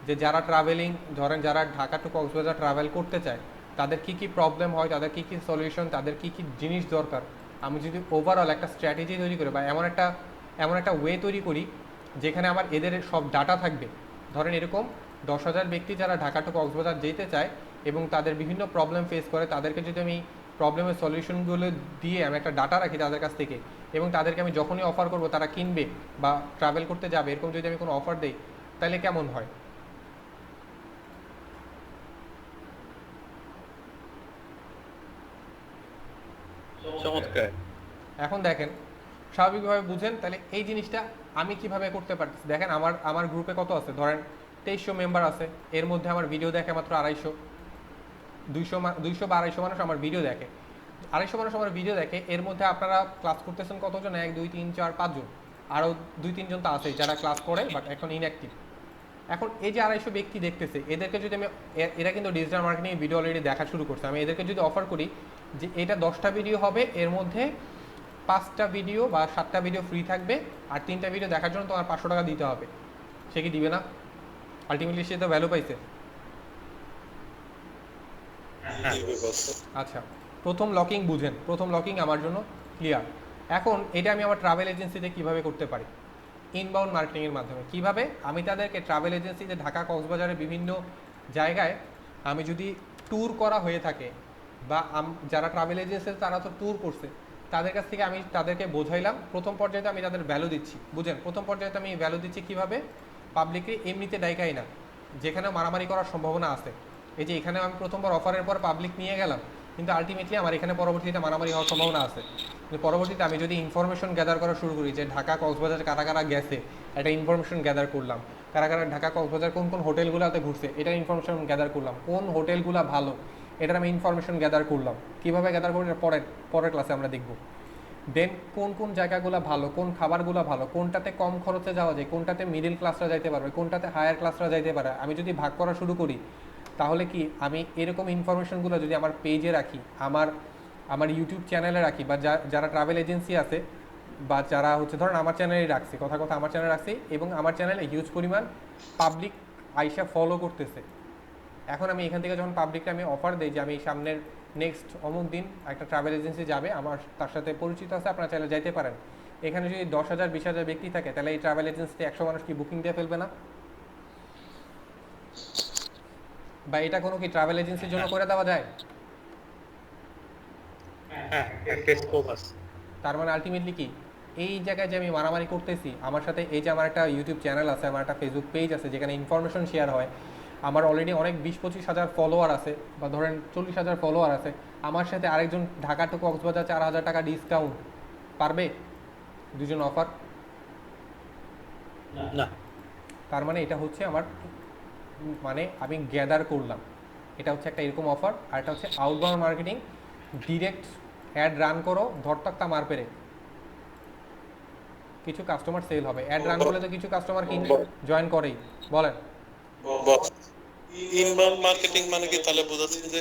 যে যারা ট্রাভেলিং, ধরেন যারা ঢাকা টু কক্সবাজার ট্রাভেল করতে চায় তাদের কি কি প্রবলেম হয়, তাদের কি কি সলিউশন, তাদের কি কি জিনিস দরকার, আমি যদি ওভারঅল একটা স্ট্র্যাটেজি তৈরি করি বা এমন একটা ওয়ে তৈরি করি যেখানে আমার এদের সব ডাটা থাকবে, ধরেন এরকম 10,000 ব্যক্তি যারা ঢাকা টু কক্সবাজার যেতে চায় এবং তাদের বিভিন্ন প্রবলেম ফেস করে, তাদেরকে যদি আমি প্রবলেমের সলিউশনগুলো দিয়ে আমি একটা ডাটা রাখি তাদের কাছ থেকে, এবং তাদেরকে আমি যখনই অফার করব তারা কিনবে বা ট্রাভেল করতে যাবে, এরকম যদি আমি কোনো অফার দিই, তাহলে কেমন হয়? চমৎকার। এখন দেখেন, স্বাভাবিকভাবে বুঝেন তাহলে এই জিনিসটা আমি কিভাবে করতে পারতেছি। দেখেন আমার গ্রুপে কত আছে, ধরেন 2300 মেম্বার আছে, এর মধ্যে আমার ভিডিও দেখে মাত্র 250, 200 বা 250 মানুষ আমার ভিডিও দেখে। 250 মানুষ আমার ভিডিও দেখে, এর মধ্যে আপনারা ক্লাস করতেছেন কতজন? 1 2 3 4 5 জন, আরও 2 3 জন তো আছেই যারা ক্লাস করে বাট এখন ইনঅ্যাক্টিভ। এখন এই যে 250 ব্যক্তি দেখতেছে, এদেরকে যদি আমি, এরা কিন্তু ডিজিটাল মার্কেটিং ভিডিও অলরেডি দেখা শুরু করছে, আমি এদেরকে যদি অফার করি যে এটা 10টা ভিডিও হবে, এর মধ্যে 5টা ভিডিও বা 7টা ভিডিও ফ্রি থাকবে, আর 3টা ভিডিও দেখার জন্য তোমার 500 টাকা দিতে হবে, সে কি দিবে না? আলটিমেটলি সে তো ভ্যালু পাইছে। আচ্ছা, প্রথম লকিং বুঝেন, প্রথম লকিং আমার জন্য ক্লিয়ার। এখন এটা আমি আমার ট্রাভেল এজেন্সিতে কিভাবে করতে পারি? ইনবাউন্ড মার্কেটিংয়ের মাধ্যমে। কিভাবে? আমি তাদেরকে ট্রাভেল এজেন্সিতে ঢাকা কক্সবাজারের বিভিন্ন জায়গায় আমি যদি ট্যুর করা হয়ে থাকে, বা যারা ট্রাভেল এজেন্সি তারা তো ট্যুর করছে, তাদের কাছ থেকে আমি তাদেরকে বোঝাইলাম। প্রথম পর্যায়ে আমি তাদের ভ্যালু দিচ্ছি, বুঝেন, প্রথম পর্যায়ে আমি ভ্যালু দিচ্ছি কীভাবে? পাবলিকলি এমনিতে ডাইকাই না, যেখানে মারামারি করার সম্ভাবনা আছে। এই যে এখানে আমি প্রথমবার অফারের পর পাবলিক নিয়ে গেলাম, কিন্তু আলটিমেটলি আমার এখানে পরবর্তীতে মারামারি হওয়ার সম্ভাবনা আছে। কিন্তু পরবর্তীতে আমি যদি ইনফরমেশন গ্যাদার করা শুরু করি যে ঢাকা কক্সবাজার কারা কারা গেছে, একটা ইনফরমেশন গ্যাদার করলাম, কারা কারা ঢাকা কক্সবাজার কোন কোন হোটেলগুলোতে ঘুরছে এটা ইনফরমেশন গ্যাদার করলাম, কোন হোটেলগুলো ভালো এটার আমি ইনফরমেশন গ্যাদার করলাম, কীভাবে গ্যাদার করি এটা পরের ক্লাসে আমরা দেখব। দেন কোন কোন জায়গাগুলো ভালো, কোন খাবারগুলো ভালো, কোনটাতে কম খরচে যাওয়া যায়, কোনটাতে মিডিল ক্লাসরা যাইতে পারবে, কোনটাতে হায়ার ক্লাসরা যাইতে পারে, আমি যদি ভাগ করা শুরু করি তাহলে কি আমি এরকম ইনফরমেশনগুলো যদি আমার পেজে রাখি, আমার ইউটিউব চ্যানেলে রাখি, বা যারা ট্রাভেল এজেন্সি আছে বা যারা হচ্ছে ধরেন আমার চ্যানেলে রাখছি, কথা কথা আমার চ্যানেলে রাখছি এবং আমার চ্যানেলে হিউজ পরিমাণ পাবলিক আইসা ফলো করতেছে। এখন আমি এখান থেকে যখন পাবলিককে আমি অফার দিই যে আমি সামনের নেক্সট অমুক দিন একটা ট্রাভেল এজেন্সি যাবে, আমার তার সাথে পরিচিত আছে, আপনারা চাইলে যাইতে পারেন, এখানে যদি 10,000 20,000 ব্যক্তি থাকে তাহলে এই ট্রাভেল এজেন্সিতে 100 মানুষ কি বুকিং দিয়ে ফেলবে না? বা এটা কোনো কি ট্রাভেল এজেন্সির জন্য করে দেওয়া যায়? হ্যাঁ, একটা স্কোপ আছে। তার মানে আলটিমেটলি কি এই জায়গায় যে আমি মারামারি করতেছি, আমার সাথে এই যে আমার একটা ইউটিউব চ্যানেল আছে, আমার একটা ফেসবুক পেজ আছে যেখানে ইনফরমেশন শেয়ার হয়, আমার অলরেডি অনেক 20-25 হাজার ফলোয়ার আছে বা ধরেন 40 হাজার ফলোয়ার আছে, আমার সাথে আরেকজন ঢাকা টু কক্সবাজার 4,000 টাকা ডিসকাউন্ট পারবে? দুজন অফার? না। তার মানে এটা হচ্ছে আমার মানে আমি গ্যাদার করলাম, এটা হচ্ছে একটা এরকম অফার। আর এটা হচ্ছে outbound marketing, direct add run করো, ধরতক্তা মার পেরে কিছু কাস্টমার সেল হবে। অ্যাড রান করলে তো কিছু কাস্টমার জয়েন করেই। বলেন ইনবাউন্ড মার্কেটিং মানে কি? তাহলে বোঝাচ্ছেন যে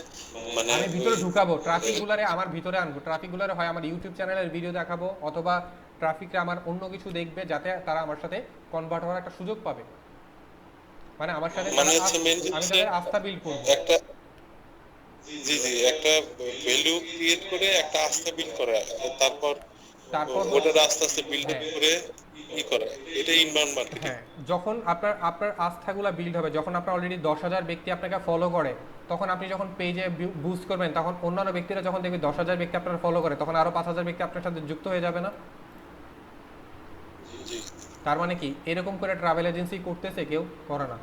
মানে আমি ভিতরে ঢুকাবো, ট্রাফিকগুলারে আমার ভিতরে আনবো, ট্রাফিকগুলারে হয় আমার ইউটিউব চ্যানেলের ভিডিও দেখাবো অথবা ট্রাফিকরা আমার অন্য কিছু দেখবে যাতে তারা আমার সাথে কনভার্ট হওয়ার একটা সুযোগ পাবে, মানে আমার সাথে মানে হচ্ছে মেন আমি তাদের আস্থা বিল্ড করবো। একটা জি জি একটা ভ্যালু ক্রিয়েট করে একটা আস্থা বিল্ড করা, তারপর ওটার আস্তে আস্তে বিল্ড করে ই করা, এটা ইনবাউন্ড মার্কেটিং। হ্যাঁ, যখন আপনার আস্থাগুলো বিল্ড হবে, যখন আপনার অলরেডি 10,000 ব্যক্তি আপনাকে ফলো করে, তখন আপনি যখন পেজে বুস্ট করবেন, তখন অন্যান্য ব্যক্তিরা যখন দেখবে 10,000 ব্যক্তি আপনার ফলো করে, তখন আরো 5,000 ব্যক্তি আপনার সাথে যুক্ত হয়ে যাবে না? জি তার মানে কি এরকম করে ট্রাভেল এজেন্সি করতেছে কেউ? করে না।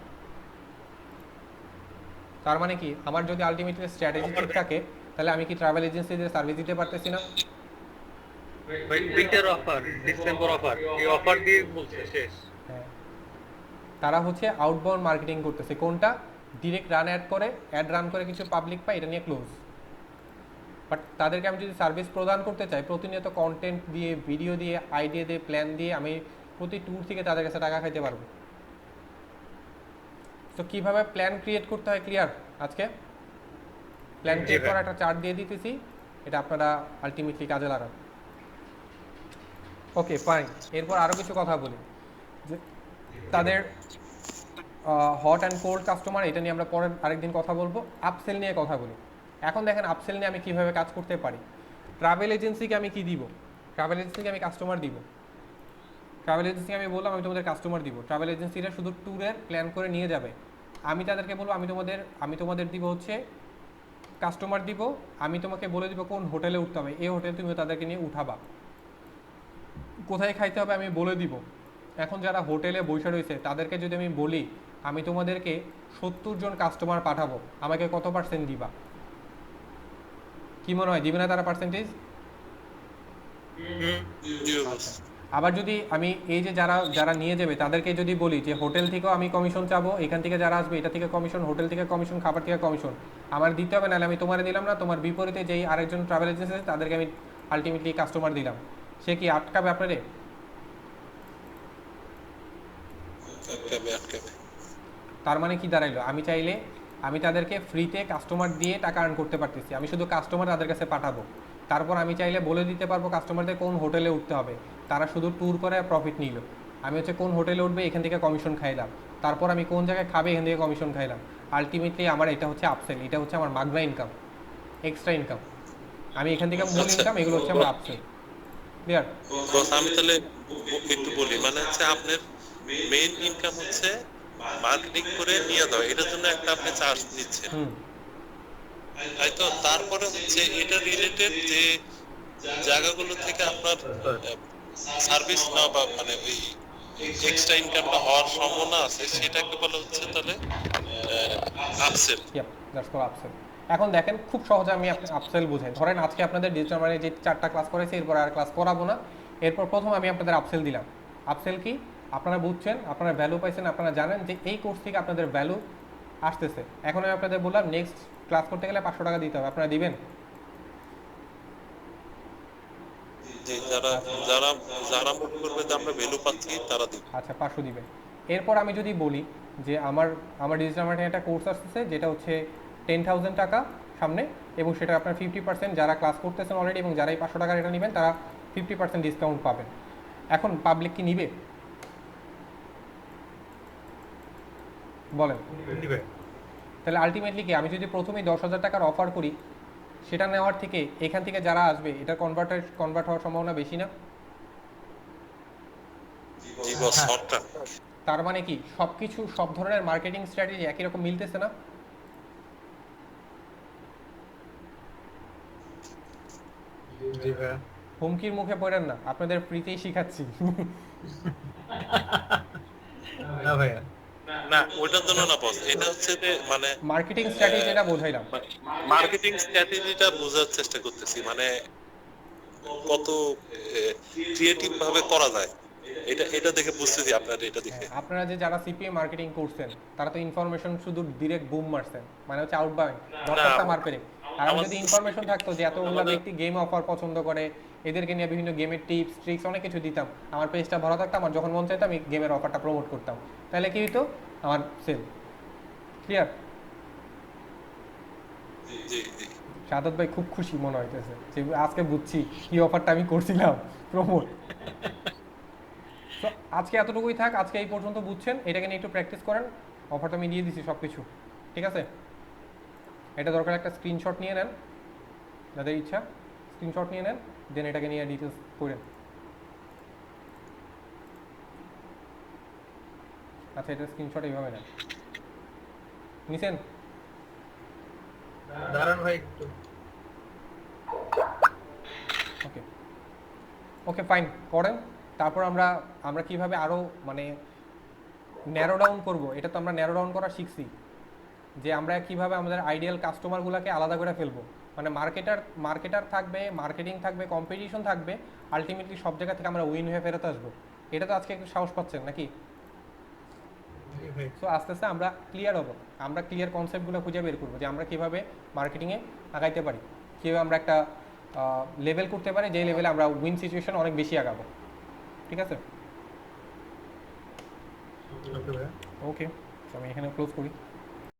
তার মানে কি আমার যদি আলটিমেটলি স্ট্র্যাটেজি ঠিক থাকে তাহলে আমি কি ট্রাভেল এজেন্সিদের সার্ভিস দিতে পারতেছি না? উইন্টার অফার, ডিসেম্বর অফার, এই অফার দিয়ে বলছে শেষ। হ্যাঁ, তারা হচ্ছে আউটবাউন্ড মার্কেটিং করতেছে। কোনটা? ডিরেক্ট রান অ্যাড করে, অ্যাড রান করে কিছু পাবলিক পায়, এটা নিয়ে ক্লোজ। বাট তাদেরকে আমি যদি সার্ভিস প্রদান করতে চাই, প্রতিনিয়ত কন্টেন্ট দিয়ে, ভিডিও দিয়ে, আইডিয়া দিয়ে, প্ল্যান দিয়ে আমি প্রতি ট্যুর থেকে তাদের কাছে টাকা খাইতে পারবো। তো কীভাবে প্ল্যান ক্রিয়েট করতে হয় ক্লিয়ার? আজকে প্ল্যান ক্রিয়েট করা একটা চার্ট দিয়ে দিতেছি, এটা আপনারা আলটিমেটলি কাজে লাগান। ওকে ফাইন, এরপর আরও কিছু কথা বলি যে তাদের হট অ্যান্ড কোল্ড কাস্টমার, এটা নিয়ে আমরা পরের আরেকদিন কথা বলবো। আপসেল নিয়ে কথা বলি। এখন দেখেন আপসেল নিয়ে আমি কীভাবে কাজ করতে পারি। ট্রাভেল এজেন্সিকে আমি কি দিব? ট্রাভেল এজেন্সিকে আমি কাস্টমার দিব। ট্রাভেল এজেন্সিকে আমি বললাম আমি তোমাদের কাস্টমার দিব। ট্রাভেল এজেন্সিরা শুধু ট্যুরের প্ল্যান করে নিয়ে যাবে, আমি তাদেরকে বলবো আমি তোমাদের দিব হচ্ছে কাস্টমার দিব, আমি তোমাকে বলে দিব কোন হোটেলে উঠতে হবে, এই হোটেল তুমিও তাদেরকে নিয়ে উঠাবা, কোথায় খাইতে হবে আমি বলে দিব। এখন যারা হোটেলে বসে রয়েছে তাদেরকে যদি আমি বলি আমি তোমাদেরকে 70 জন কাস্টমার পাঠাবো, আমাকে কত % দিবা? কি মনে হয়, দিবে না তারা পার্সেন্টেজ? আবার যদি আমি এই যে যারা নিয়ে যাবে তাদেরকে যদি বলি যে হোটেল থেকেও আমি কমিশন চাবো, এখান থেকে যারা আসবে এটা থেকে কমিশন, হোটেল থেকে কমিশন, খাবার থেকে কমিশন, আমার দিতে হবে, নাহলে আমি তোমারে দিলাম না, তোমার বিপরীতে যেই আরেকজন ট্রাভেল এজেন্সি আছে তাদেরকে আমি আলটিমেটলি কাস্টমার দিলাম, সে কি আটকাবে আপনারে? তার মানে কি দাঁড়াইলো, আমি চাইলে আমি তাদেরকে ফ্রিতে কাস্টমার দিয়ে টাকা আর্ন করতে পারতেছি, আমি শুধু কাস্টমার তাদের কাছে পাঠাবো, তারপর আমি চাইলে বলে দিতে পারবো কাস্টমারদের কোন হোটেলে উঠতে হবে, তারা শুধু ট্যুর করে প্রফিট নিল, আমি হচ্ছে কোন হোটেলে উঠবে এখান থেকে কমিশন খাইলাম, তারপর আমি কোন জায়গায় খাবে এখান থেকে কমিশন খাইলাম। আলটিমেটলি আমার এটা হচ্ছে আপসেল, এটা হচ্ছে আমার মাগনা ইনকাম, এক্সট্রা ইনকাম, আমি এখান থেকে মূল ইনকাম, এগুলো হচ্ছে আমার আপসেল। ক্লিয়ার? আমি তাহলে একটু বলি, মানে হচ্ছে আপনার মেইন ইনকাম হচ্ছে মার্কেটিং করে নিয়ে দাও, এটার জন্য একটা আপনি চার্জ নিচ্ছেন, তাই তো? তারপরে হচ্ছে এটা রিলেটেড যে জায়গাগুলো থেকে আপনার সার্ভিস না বা মানে ওই এক্সট্রা ইনকামটা হওয়ার সম্ভাবনা আছে, সেটাকে বলা হচ্ছে তাহলে আপসেল। That's call upsell. এখন দেখেন খুব সহজে আমি আপসেল বুঝাই। ধরেন আজকে আপনাদের ডিজিটাল মার্কেটিং যে 4টা ক্লাস করেছি, এরপর আর ক্লাস করাবো না। এরপর প্রথম আমি আপনাদের আপসেল দিলাম। আপসেল কি? আপনারা বুঝছেন, আপনারা ভ্যালু পাইছেন, আপনারা জানেন যে এই কোর্স থেকে আপনাদের ভ্যালু আসতেছে। এখন আমি আপনাদের বললাম নেক্সট ক্লাস করতে গেলে 500 টাকা দিতে হবে, আপনারা দিবেন? যে যারা যারা যারা মনে করবে যে আমরা ভ্যালু পাচ্ছি তারা দিবে। আচ্ছা, 500 দিবেন। এরপর আমি যদি বলি যে আমার আমার ডিজিটাল মার্কেটিং একটা কোর্স আসতেছে যেটা হচ্ছে 10,000 টাকা সামনে, এবং সেটা আপনার 50% যারা ক্লাস করতেছেন অলরেডি এবং যারা এই 500 টাকার এটা নেবেন তারা 50% ডিসকাউন্ট পাবেন। এখন পাবলিক কি নিবে বলেন? নিবে। তাহলে আলটিমেটলি কি, আমি যদি প্রথমেই 10,000 টাকার অফার করি, সেটা নেওয়ার থেকে এখান থেকে যারা আসবে এটা কনভার্ট হওয়ার সম্ভাবনা বেশি না? জি বস, শর্টটা তার মানে কি সব কিছু, সব ধরনের মার্কেটিং স্ট্র্যাটেজি একই রকম মিলতেছে না? জি ভাইয়া। হুমকির মুখে পড়েন না, আপনাদের ফ্রিতেই শিখাচ্ছি। না ভাইয়া। না, ওইটার জন্য না বস, এটা হচ্ছে যে মানে মার্কেটিং স্ট্র্যাটেজিটা বোঝাইলাম। মার্কেটিং স্ট্র্যাটেজিটা বোঝার চেষ্টা করতেছি, মানে কত ক্রিয়েটিভ ভাবে করা যায়, এটা এটা দেখে বুঝতেছি আপনার এটা দেখে। আপনারা যে যারা সিপিএ মার্কেটিং করছেন তারা তো ইনফরমেশন শুধু ডিরেক্ট বুম মারছেন, মানে হচ্ছে আউটবাউন্ড দশটা মারপেরে। আর আমি যদি ইনফরমেশন থাকতো যে এতগুলো ব্যক্তি গেম অফার পছন্দ করে, এদেরকে নিয়ে বিভিন্ন গেমের টিপস ট্রিক্স অনেক কিছু দিতাম, আমার পেজটা ভরা থাকতো, আমার যখন মন চাইতো আমি গেমের অফারটা প্রমোট করতাম, তাহলে কি হতো? আমার সেল ক্লিয়ার। জি জি। সাদত ভাই খুব খুশি মনে হইতেছে যে আজকে বুঝছি কি অফারটা আমি করছিলাম প্রমোট। তো আজকে এতটুকুই থাক, আজকে এই পর্যন্ত বুঝছেন, এটাকে নিয়ে একটু প্র্যাকটিস করেন। অফারটা আমি দিয়ে দিছি সব কিছু, ঠিক আছে? এটা দরকার একটা স্ক্রিনশট নিয়ে নেন, যাদের ইচ্ছা স্ক্রিনশট নিয়ে নেন, দেন এটাকে নিয়ে ডিটেলস করেন। আচ্ছা, এটা স্ক্রিনশট এইভাবে নেন, নিছেন? দাঁড়ান ভাই একটু। ওকে ওকে ফাইন, করেন। তারপর আমরা আমরা কিভাবে আরও মানে ন্যারো ডাউন করবো, এটা তো আমরা ন্যারো ডাউন করা শিখছি, যে আমরা কিভাবে আমাদের আইডিয়াল কাস্টমারগুলোকে আলাদা করে ফেলবো। মানে মার্কেটার থাকবে, মার্কেটিং থাকবে, কম্পিটিশন থাকবে, আলটিমেটলি সব জায়গা থেকে আমরা উইন হয়ে ফেরত আসবো। এটা তো আজকে একটু সাহস পাচ্ছেন নাকি? জি ভাই। সো আস্তে আস্তে আমরা ক্লিয়ার হবো, আমরা ক্লিয়ার কনসেপ্টগুলো খুঁজে বের করবো যে আমরা কীভাবে মার্কেটিংয়ে আগাইতে পারি, কীভাবে আমরা একটা লেভেল করতে পারি যে লেভেলে আমরা উইন সিচুয়েশন অনেক বেশি আগাবো। ঠিক আছে? ওকে ভাইয়া। ওকে, আমি এখানে ক্লোজ করি।